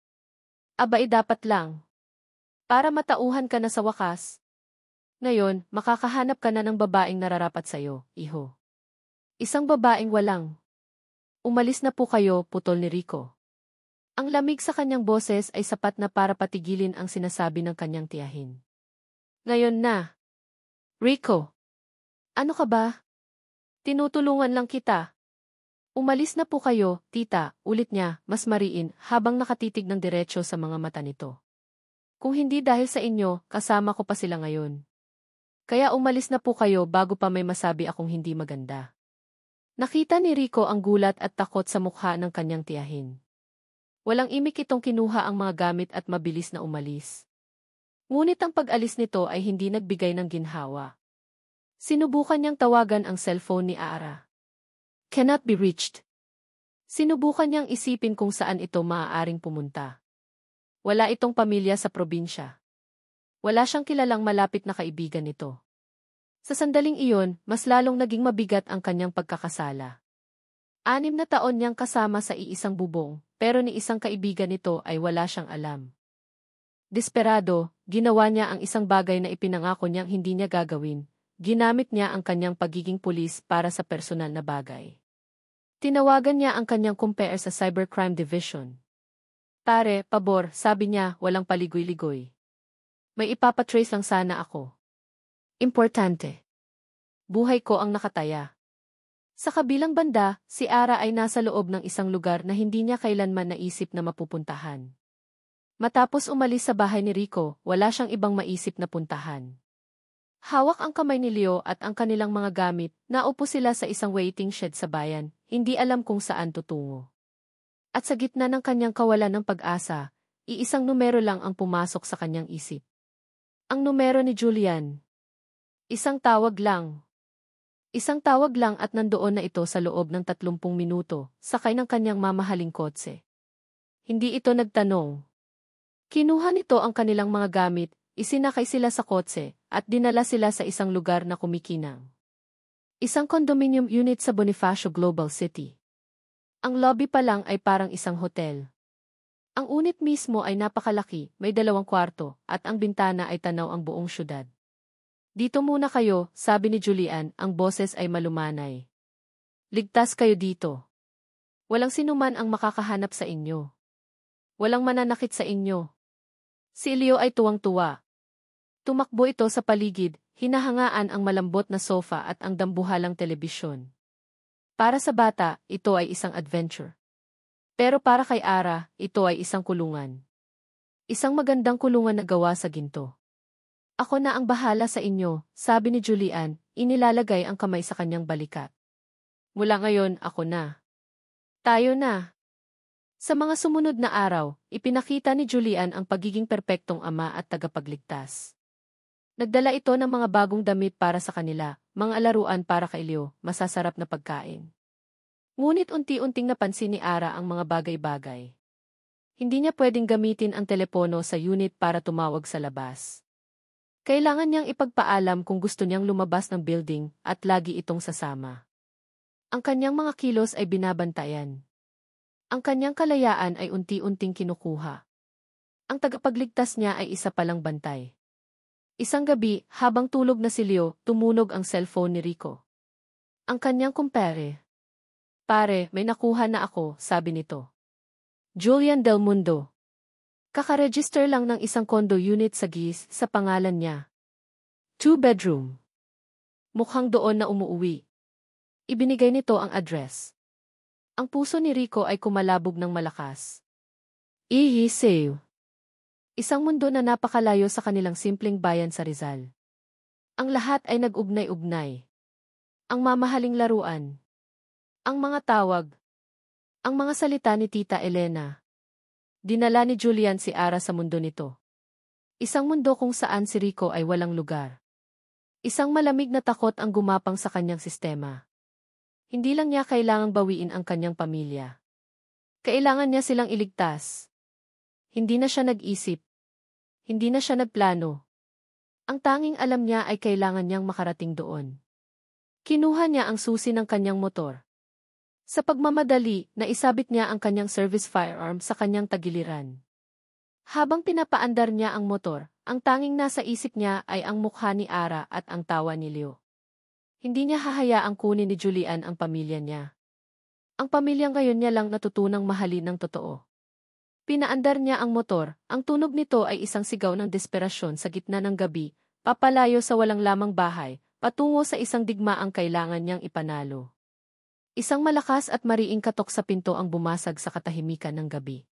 Abay dapat lang. Para matauhan ka na sa wakas. Ngayon, makakahanap ka na ng babaeng nararapat sa'yo, iho. Isang babaeng walang. Umalis na po kayo, putol ni Rico. Ang lamig sa kanyang boses ay sapat na para patigilin ang sinasabi ng kanyang tiyahin. Ngayon na. Rico. Ano ka ba? Tinutulungan lang kita. Umalis na po kayo, tita, ulit niya, mas mariin, habang nakatitig ng diretsyo sa mga mata nito. Kung hindi dahil sa inyo, kasama ko pa sila ngayon. Kaya umalis na po kayo bago pa may masabi akong hindi maganda. Nakita ni Rico ang gulat at takot sa mukha ng kanyang tiyahin. Walang imik itong kinuha ang mga gamit at mabilis na umalis. Ngunit ang pag-alis nito ay hindi nagbigay ng ginhawa. Sinubukan niyang tawagan ang cellphone ni Ara. Cannot be reached. Sinubukan niyang isipin kung saan ito maaaring pumunta. Wala itong pamilya sa probinsya. Wala siyang kilalang malapit na kaibigan nito. Sa sandaling iyon, mas lalong naging mabigat ang kanyang pagkakasala. 6 na taon niyang kasama sa iisang bubong, pero ni isang kaibigan nito ay wala siyang alam. Desperado, ginawa niya ang isang bagay na ipinangako niyang hindi niya gagawin. Ginamit niya ang kanyang pagiging pulis para sa personal na bagay. Tinawagan niya ang kanyang kumpare sa Cybercrime Division. Pare, pabor, sabi niya, walang paligoy-ligoy. May ipapatrace lang sana ako. Importante. Buhay ko ang nakataya. Sa kabilang banda, si Ara ay nasa loob ng isang lugar na hindi niya kailanman naisip na mapupuntahan. Matapos umalis sa bahay ni Rico, wala siyang ibang maisip na puntahan. Hawak ang kamay ni Leo at ang kanilang mga gamit, naupo sila sa isang waiting shed sa bayan, hindi alam kung saan tutungo. At sa gitna ng kanyang kawalan ng pag-asa, iisang numero lang ang pumasok sa kanyang isip. Ang numero ni Julian. Isang tawag lang. Isang tawag lang at nandoon na ito sa loob ng 30 minuto, sakay ng kanyang mamahaling kotse. Hindi ito nagtanong. Kinuha nito ang kanilang mga gamit, isinakay sila sa kotse, at dinala sila sa isang lugar na kumikinang. Isang condominium unit sa Bonifacio Global City. Ang lobby pa lang ay parang isang hotel. Ang unit mismo ay napakalaki, may 2 kwarto, at ang bintana ay tanaw ang buong syudad. Dito muna kayo, sabi ni Julian, ang boses ay malumanay. Ligtas kayo dito. Walang sinuman ang makakahanap sa inyo. Walang mananakit sa inyo. Si Leo ay tuwang-tuwa. Tumakbo ito sa paligid, hinahangaan ang malambot na sofa at ang dambuhalang telebisyon. Para sa bata, ito ay isang adventure. Pero para kay Ara, ito ay isang kulungan. Isang magandang kulungan na gawa sa ginto. Ako na ang bahala sa inyo, sabi ni Julian, inilalagay ang kamay sa kanyang balikat. Mula ngayon, ako na. Tayo na. Sa mga sumunod na araw, ipinakita ni Julian ang pagiging perpektong ama at tagapagligtas. Nagdala ito ng mga bagong damit para sa kanila, mga laruan para kay Leo, masasarap na pagkain. Ngunit unti-unting napansin ni Ara ang mga bagay-bagay. Hindi niya pwedeng gamitin ang telepono sa unit para tumawag sa labas. Kailangan niyang ipagpaalam kung gusto niyang lumabas ng building at lagi itong sasama. Ang kanyang mga kilos ay binabantayan. Ang kanyang kalayaan ay unti-unting kinukuha. Ang tagapagligtas niya ay isa palang bantay. Isang gabi, habang tulog na si Leo, tumunog ang cellphone ni Rico. Ang kanyang kumpare. Pare, may nakuha na ako, sabi nito. Julian Del Mundo. Kaka-register lang ng isang condo unit sa GIS sa pangalan niya. 2-bedroom. Mukhang doon na umuuwi. Ibinigay nito ang address. Ang puso ni Rico ay kumalabog ng malakas. Ihisew. Isang mundo na napakalayo sa kanilang simpleng bayan sa Rizal. Ang lahat ay nag-ugnay-ugnay. Ang mamahaling laruan. Ang mga tawag. Ang mga salita ni Tita Elena. Dinala ni Julian si Ara sa mundo nito. Isang mundo kung saan si Rico ay walang lugar. Isang malamig na takot ang gumapang sa kanyang sistema. Hindi lang niya kailangang bawiin ang kanyang pamilya. Kailangan niya silang iligtas. Hindi na siya nag-isip. Hindi na siya nagplano. Ang tanging alam niya ay kailangan niyang makarating doon. Kinuha niya ang susi ng kanyang motor. Sa pagmamadali, naisabit niya ang kanyang service firearm sa kanyang tagiliran. Habang pinapaandar niya ang motor, ang tanging nasa isip niya ay ang mukha ni Ara at ang tawa ni Leo. Hindi niya hahayaang kunin ni Julian ang pamilya niya. Ang pamilyang ngayon niya lang natutunang mahalin ng totoo. Pinaandar niya ang motor, ang tunog nito ay isang sigaw ng desperasyon sa gitna ng gabi, papalayo sa walang lamang bahay, patungo sa isang digmaang kailangan niyang ipanalo. Isang malakas at mariing katok sa pinto ang bumasag sa katahimikan ng gabi.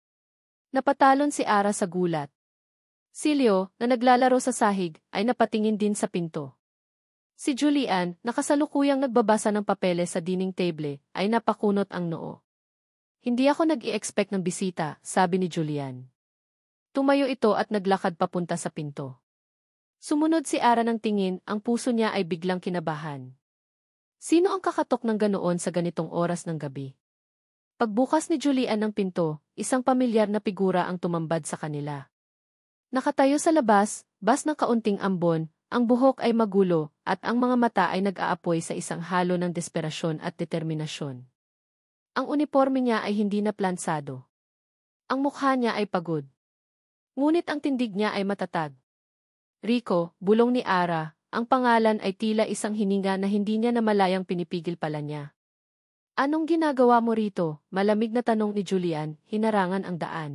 Napatalon si Ara sa gulat. Si Leo, na naglalaro sa sahig, ay napatingin din sa pinto. Si Julian, nakasalukuyang nagbabasa ng papeles sa dining table, ay napakunot ang noo. Hindi ako nag-i-expect ng bisita, sabi ni Julian. Tumayo ito at naglakad papunta sa pinto. Sumunod si Ara ng tingin, ang puso niya ay biglang kinabahan. Sino ang kakatok ng ganoon sa ganitong oras ng gabi? Pagbukas ni Julian ng pinto, isang pamilyar na figura ang tumambad sa kanila. Nakatayo sa labas, bas ng kaunting ambon, ang buhok ay magulo, at ang mga mata ay nag-aapoy sa isang halo ng desperasyon at determinasyon. Ang uniforme niya ay hindi na plansado. Ang mukha niya ay pagod. Ngunit ang tindig niya ay matatag. Rico, bulong ni Ara, ang pangalan ay tila isang hininga na hindi niya namalayang pinipigil pala niya. Anong ginagawa mo rito? Malamig na tanong ni Julian, hinarangan ang daan.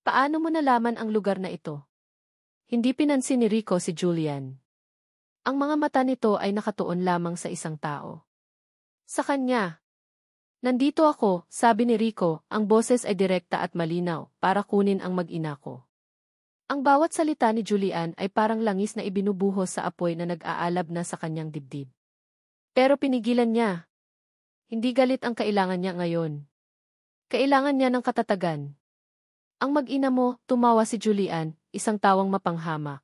Paano mo nalaman ang lugar na ito? Hindi pinansin ni Rico si Julian. Ang mga mata nito ay nakatuon lamang sa isang tao. Sa kanya. Nandito ako, sabi ni Rico, ang boses ay direkta at malinaw, para kunin ang mag-ina ko. Ang bawat salita ni Julian ay parang langis na ibinubuhos sa apoy na nag-aalab na sa kanyang dibdib. Pero pinigilan niya. Hindi galit ang kailangan niya ngayon. Kailangan niya ng katatagan. Ang mag-ina mo, tumawa si Julian, isang tawang mapanghamak.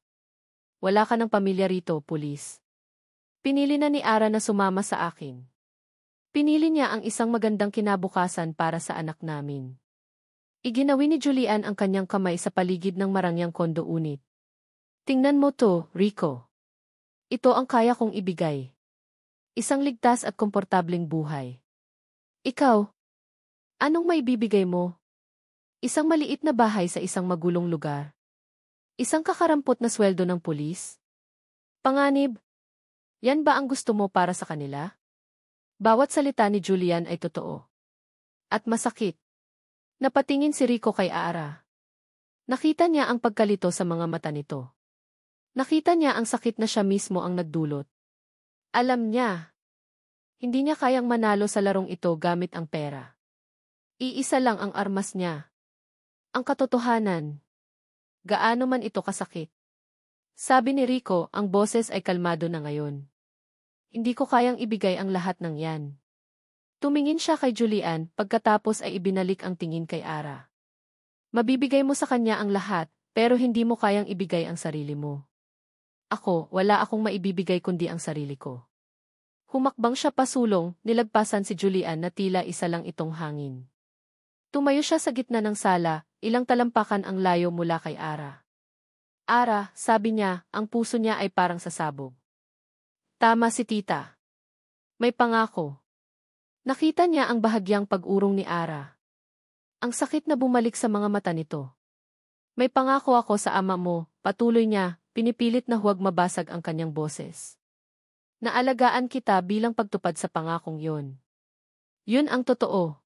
Wala ka ng pamilya rito, pulis. Pinili na ni Ara na sumama sa akin. Pinili niya ang isang magandang kinabukasan para sa anak namin. Iginawi ni Julian ang kanyang kamay sa paligid ng marangyang kondo unit. Tingnan mo to, Rico. Ito ang kaya kong ibigay. Isang ligtas at komportableng buhay. Ikaw, anong maibibigay mo? Isang maliit na bahay sa isang magulong lugar. Isang kakarampot na sweldo ng pulis? Panganib? Yan ba ang gusto mo para sa kanila? Bawat salita ni Julian ay totoo. At masakit. Napatingin si Rico kay Ara. Nakita niya ang pagkalito sa mga mata nito. Nakita niya ang sakit na siya mismo ang nagdulot. Alam niya. Hindi niya kayang manalo sa larong ito gamit ang pera. Iisa lang ang armas niya. Ang katotohanan. Gaano man ito kasakit. Sabi ni Rico, ang boses ay kalmado na ngayon. Hindi ko kayang ibigay ang lahat ng yan. Tumingin siya kay Julian, pagkatapos ay ibinalik ang tingin kay Ara. Mabibigay mo sa kanya ang lahat, pero hindi mo kayang ibigay ang sarili mo. Ako, wala akong maibibigay kundi ang sarili ko. Humakbang siya pasulong, nilagpasan si Julian na tila isa lang itong hangin. Tumayo siya sa gitna ng sala, ilang talampakan ang layo mula kay Ara. Ara, sabi niya, ang puso niya ay parang sasabog. Tama si tita. May pangako. Nakita niya ang bahagyang pag-urong ni Ara. Ang sakit na bumalik sa mga mata nito. May pangako ako sa ama mo, patuloy niya, pinipilit na huwag mabasag ang kanyang boses. Naalagaan kita bilang pagtupad sa pangakong yun. Yun ang totoo.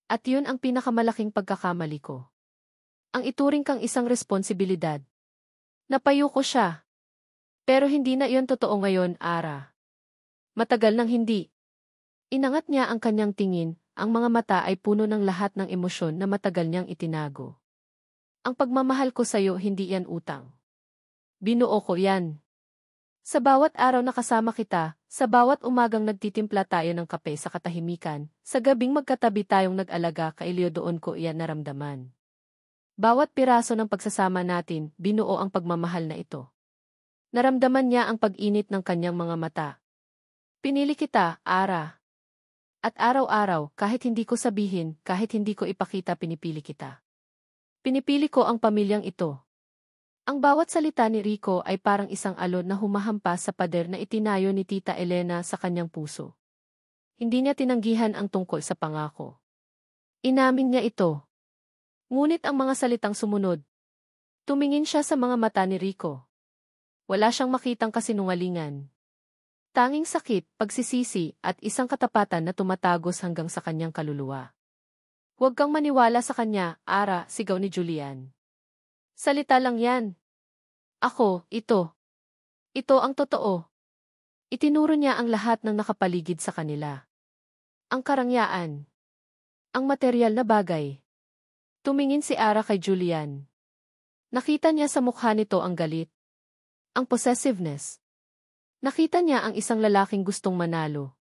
At yun ang pinakamalaking pagkakamali ko. Ang ituring kang isang responsibilidad. Napayo ko siya. Pero hindi na yun totoo ngayon, Ara. Matagal nang hindi. Inangat niya ang kanyang tingin, ang mga mata ay puno ng lahat ng emosyon na matagal niyang itinago. Ang pagmamahal ko sa'yo hindi yan utang. Binuo ko yan. Sa bawat araw na kasama kita, sa bawat umagang nagtitimpla tayo ng kape sa katahimikan, sa gabing magkatabi tayong nag-alaga kay Leo doon ko iyan naramdaman. Bawat piraso ng pagsasama natin, binuo ang pagmamahal na ito. Naramdaman niya ang pag-init ng kanyang mga mata. Pinili kita, Ara. At araw-araw, kahit hindi ko sabihin, kahit hindi ko ipakita, pinipili kita. Pinipili ko ang pamilyang ito. Ang bawat salita ni Rico ay parang isang alon na humahampas sa pader na itinayo ni Tita Elena sa kanyang puso. Hindi niya tinanggihan ang tungkol sa pangako. Inamin niya ito. Ngunit ang mga salitang sumunod. Tumingin siya sa mga mata ni Rico. Wala siyang makitang kasinungalingan. Tanging sakit, pagsisisi, at isang katapatan na tumatagos hanggang sa kanyang kaluluwa. Huwag kang maniwala sa kanya, Ara, sigaw ni Julian. Salita lang yan. Ako, ito. Ito ang totoo. Itinuro niya ang lahat ng nakapaligid sa kanila. Ang karangyaan. Ang materyal na bagay. Tumingin si Ara kay Julian. Nakita niya sa mukha nito ang galit. Ang possessiveness. Nakita niya ang isang lalaking gustong manalo.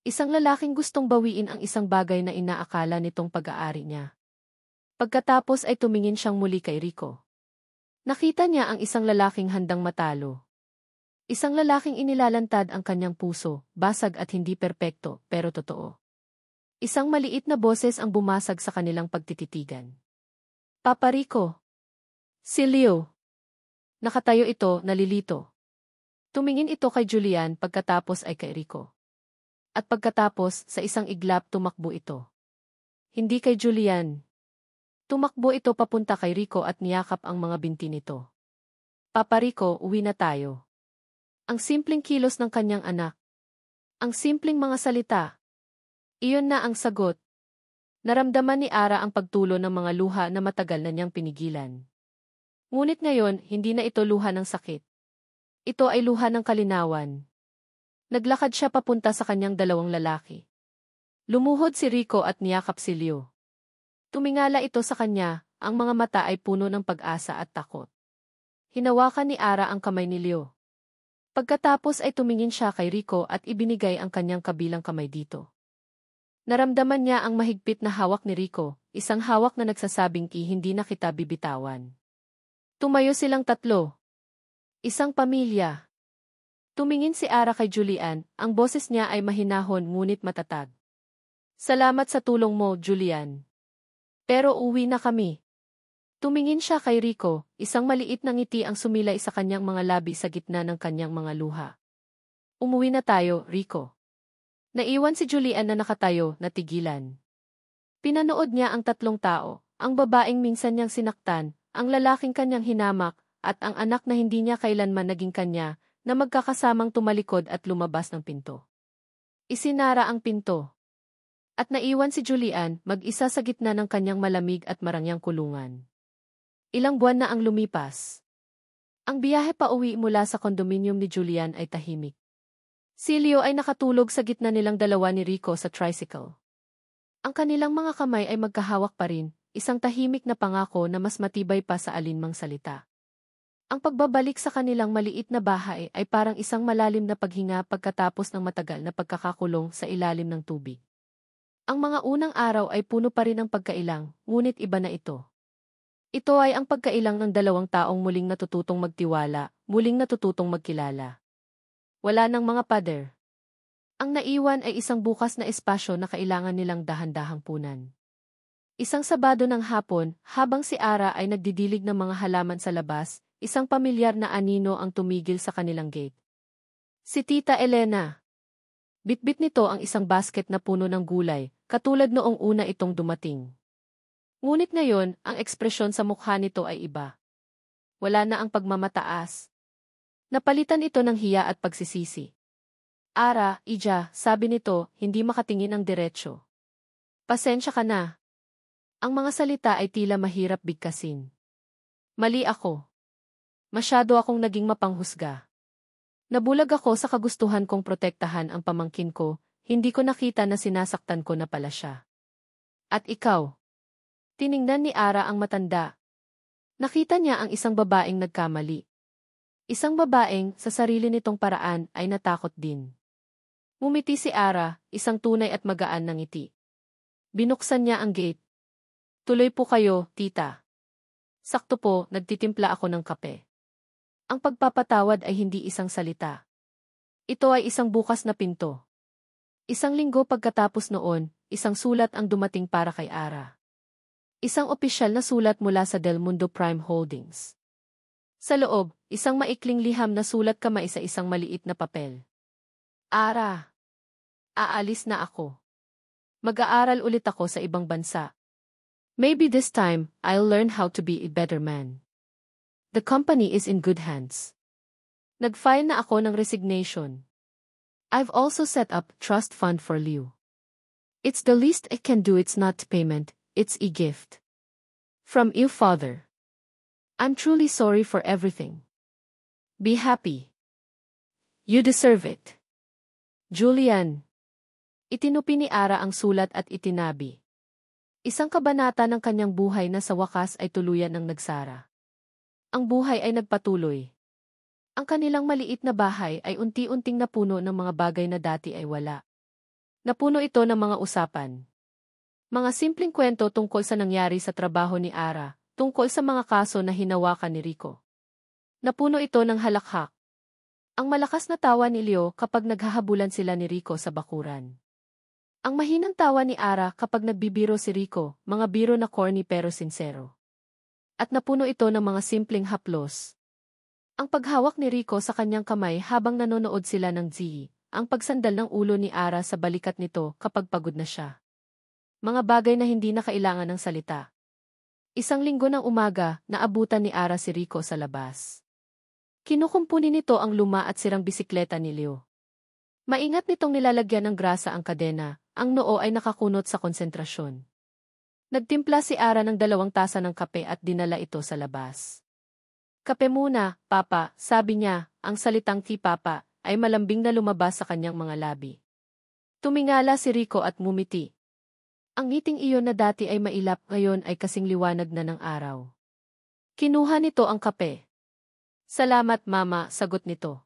Isang lalaking gustong bawiin ang isang bagay na inaakala nitong pag-aari niya. Pagkatapos ay tumingin siyang muli kay Rico. Nakita niya ang isang lalaking handang matalo. Isang lalaking inilalantad ang kanyang puso, basag at hindi perpekto, pero totoo. Isang maliit na boses ang bumasag sa kanilang pagtititigan. Papa Rico. Si Leo. Nakatayo ito, nalilito. Tumingin ito kay Julian pagkatapos ay kay Rico. At pagkatapos, sa isang iglap tumakbo ito. Hindi kay Julian. Tumakbo ito papunta kay Rico at niyakap ang mga binti nito. Papa Rico, uwi na tayo. Ang simpleng kilos ng kanyang anak. Ang simpleng mga salita. Iyon na ang sagot. Naramdaman ni Ara ang pagtulo ng mga luha na matagal na niyang pinigilan. Ngunit ngayon, hindi na ito luha ng sakit. Ito ay luha ng kalinawan. Naglakad siya papunta sa kanyang dalawang lalaki. Lumuhod si Rico at niyakap si Leo. Tumingala ito sa kanya, ang mga mata ay puno ng pag-asa at takot. Hinawakan ni Ara ang kamay ni Leo. Pagkatapos ay tumingin siya kay Rico at ibinigay ang kanyang kabilang kamay dito. Naramdaman niya ang mahigpit na hawak ni Rico, isang hawak na nagsasabing hindi na kita bibitawan. Tumayo silang tatlo. Isang pamilya. Tumingin si Ara kay Julian, ang boses niya ay mahinahon ngunit matatag. Salamat sa tulong mo, Julian. Pero uwi na kami. Tumingin siya kay Rico, isang maliit na ngiti ang sumilay sa kanyang mga labi sa gitna ng kanyang mga luha. Umuwi na tayo, Rico. Naiwan si Julian na nakatayo, natigilan. Pinanood niya ang tatlong tao, ang babaeng minsan niyang sinaktan, ang lalaking kanyang hinamak, at ang anak na hindi niya kailanman naging kanya, na magkakasamang tumalikod at lumabas ng pinto. Isinara ang pinto. At naiwan si Julian, mag-isa sa gitna ng kanyang malamig at marangyang kulungan. Ilang buwan na ang lumipas. Ang biyahe pa uwi mula sa kondominium ni Julian ay tahimik. Si Leo ay nakatulog sa gitna nilang dalawa ni Rico sa tricycle. Ang kanilang mga kamay ay magkahawak pa rin, isang tahimik na pangako na mas matibay pa sa alinmang salita. Ang pagbabalik sa kanilang maliit na bahay ay parang isang malalim na paghinga pagkatapos ng matagal na pagkakakulong sa ilalim ng tubig. Ang mga unang araw ay puno pa rin ng pagkailang, ngunit iba na ito. Ito ay ang pagkailang ng dalawang taong muling natututong magtiwala, muling natututong magkilala. Wala ng mga pader. Ang naiwan ay isang bukas na espasyo na kailangan nilang dahan-dahang punan. Isang Sabado ng hapon, habang si Ara ay nagdidilig ng mga halaman sa labas, isang pamilyar na anino ang tumigil sa kanilang gate. Si Tita Elena. Bitbit nito ang isang basket na puno ng gulay, katulad noong una itong dumating. Ngunit ngayon, ang ekspresyon sa mukha nito ay iba. Wala na ang pagmamataas. Napalitan ito ng hiya at pagsisisi. Ara, Ija, sabi nito, hindi makatingin ang diretsyo. Pasensya ka na. Ang mga salita ay tila mahirap bigkasin. Mali ako. Masyado akong naging mapanghusga. Nabulag ako sa kagustuhan kong protektahan ang pamangkin ko, hindi ko nakita na sinasaktan ko na pala siya. At ikaw? Tiningnan ni Ara ang matanda. Nakita niya ang isang babaeng nagkamali. Isang babaeng, sa sarili nitong paraan, ay natakot din. Ngumiti si Ara, isang tunay at magaan na ngiti. Binuksan niya ang gate. Tuloy po kayo, tita. Sakto po, nagtitimpla ako ng kape. Ang pagpapatawad ay hindi isang salita. Ito ay isang bukas na pinto. Isang linggo pagkatapos noon, isang sulat ang dumating para kay Ara. Isang opisyal na sulat mula sa Del Mundo Prime Holdings. Sa loob, isang maikling liham na sulat kamay sa isang maliit na papel. Ara, aalis na ako. Mag-aaral ulit ako sa ibang bansa. Maybe this time, I'll learn how to be a better man. The company is in good hands. Nag-file na ako ng resignation. I've also set up trust fund for Liu. It's the least I can do. It's not payment, it's a gift. From you, Father. I'm truly sorry for everything. Be happy. You deserve it. Julian. Itinupi ni Ara ang sulat at itinabi. Isang kabanata ng kanyang buhay na sa wakas ay tuluyan ng nagsara. Ang buhay ay nagpatuloy. Ang kanilang maliit na bahay ay unti-unting napuno ng mga bagay na dati ay wala. Napuno ito ng mga usapan. Mga simpleng kwento tungkol sa nangyari sa trabaho ni Ara, tungkol sa mga kaso na hinawakan ni Rico. Napuno ito ng halakhak. Ang malakas na tawa ni Leo kapag naghahabulan sila ni Rico sa bakuran. Ang mahinang tawa ni Ara kapag nagbibiro si Rico, mga biro na corny pero sincero. At napuno ito ng mga simpleng haplos. Ang paghawak ni Rico sa kanyang kamay habang nanonood sila ng Zee, ang pagsandal ng ulo ni Ara sa balikat nito kapag pagod na siya. Mga bagay na hindi na kailangan ng salita. Isang linggo ng umaga, naabutan ni Ara si Rico sa labas. Kinukumpuni nito ang luma at sirang bisikleta ni Leo. Maingat nitong nilalagyan ng grasa ang kadena, ang noo ay nakakunot sa konsentrasyon. Nagtimpla si Ara ng 2 tasa ng kape at dinala ito sa labas. Kape muna, Papa, sabi niya, ang salitang ti Papa ay malambing na lumabas sa kanyang mga labi. Tumingala si Rico at ngumiti. Ang ngiting iyon na dati ay mailap ngayon ay kasing liwanag na ng araw. Kinuha nito ang kape. Salamat, Mama, sagot nito.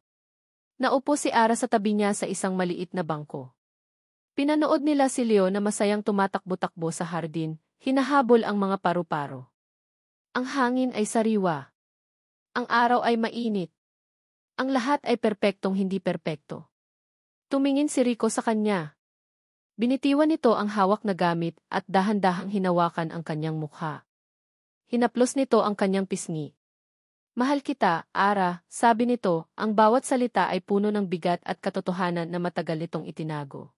Naupo si Ara sa tabi niya sa isang maliit na bangko. Pinanood nila si Leo na masayang tumatakbo-takbo sa hardin, hinahabol ang mga paru-paro. Ang hangin ay sariwa. Ang araw ay mainit. Ang lahat ay perpektong hindi perpekto. Tumingin si Rico sa kanya. Binitiwan nito ang hawak na gamit at dahan-dahang hinawakan ang kanyang mukha. Hinaplos nito ang kanyang pisngi. Mahal kita, Ara, sabi nito, ang bawat salita ay puno ng bigat at katotohanan na matagal nitong itinago.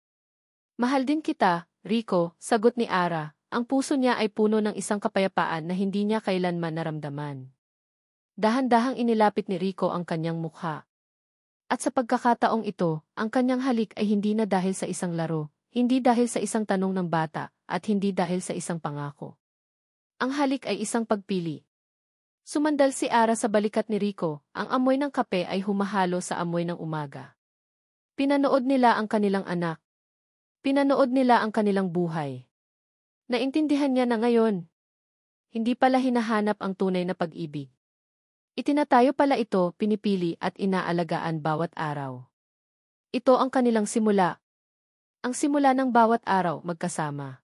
Mahal din kita, Rico, sagot ni Ara, ang puso niya ay puno ng isang kapayapaan na hindi niya kailanman naramdaman. Dahan-dahang inilapit ni Rico ang kanyang mukha. At sa pagkakataong ito, ang kanyang halik ay hindi na dahil sa isang laro, hindi dahil sa isang tanong ng bata, at hindi dahil sa isang pangako. Ang halik ay isang pagpili. Sumandal si Ara sa balikat ni Rico, ang amoy ng kape ay humahalo sa amoy ng umaga. Pinanood nila ang kanilang anak. Pinanood nila ang kanilang buhay. Naintindihan niya na ngayon. Hindi pala hinahanap ang tunay na pag-ibig. Itinatayo pala ito, pinipili at inaalagaan bawat araw. Ito ang kanilang simula. Ang simula ng bawat araw magkasama.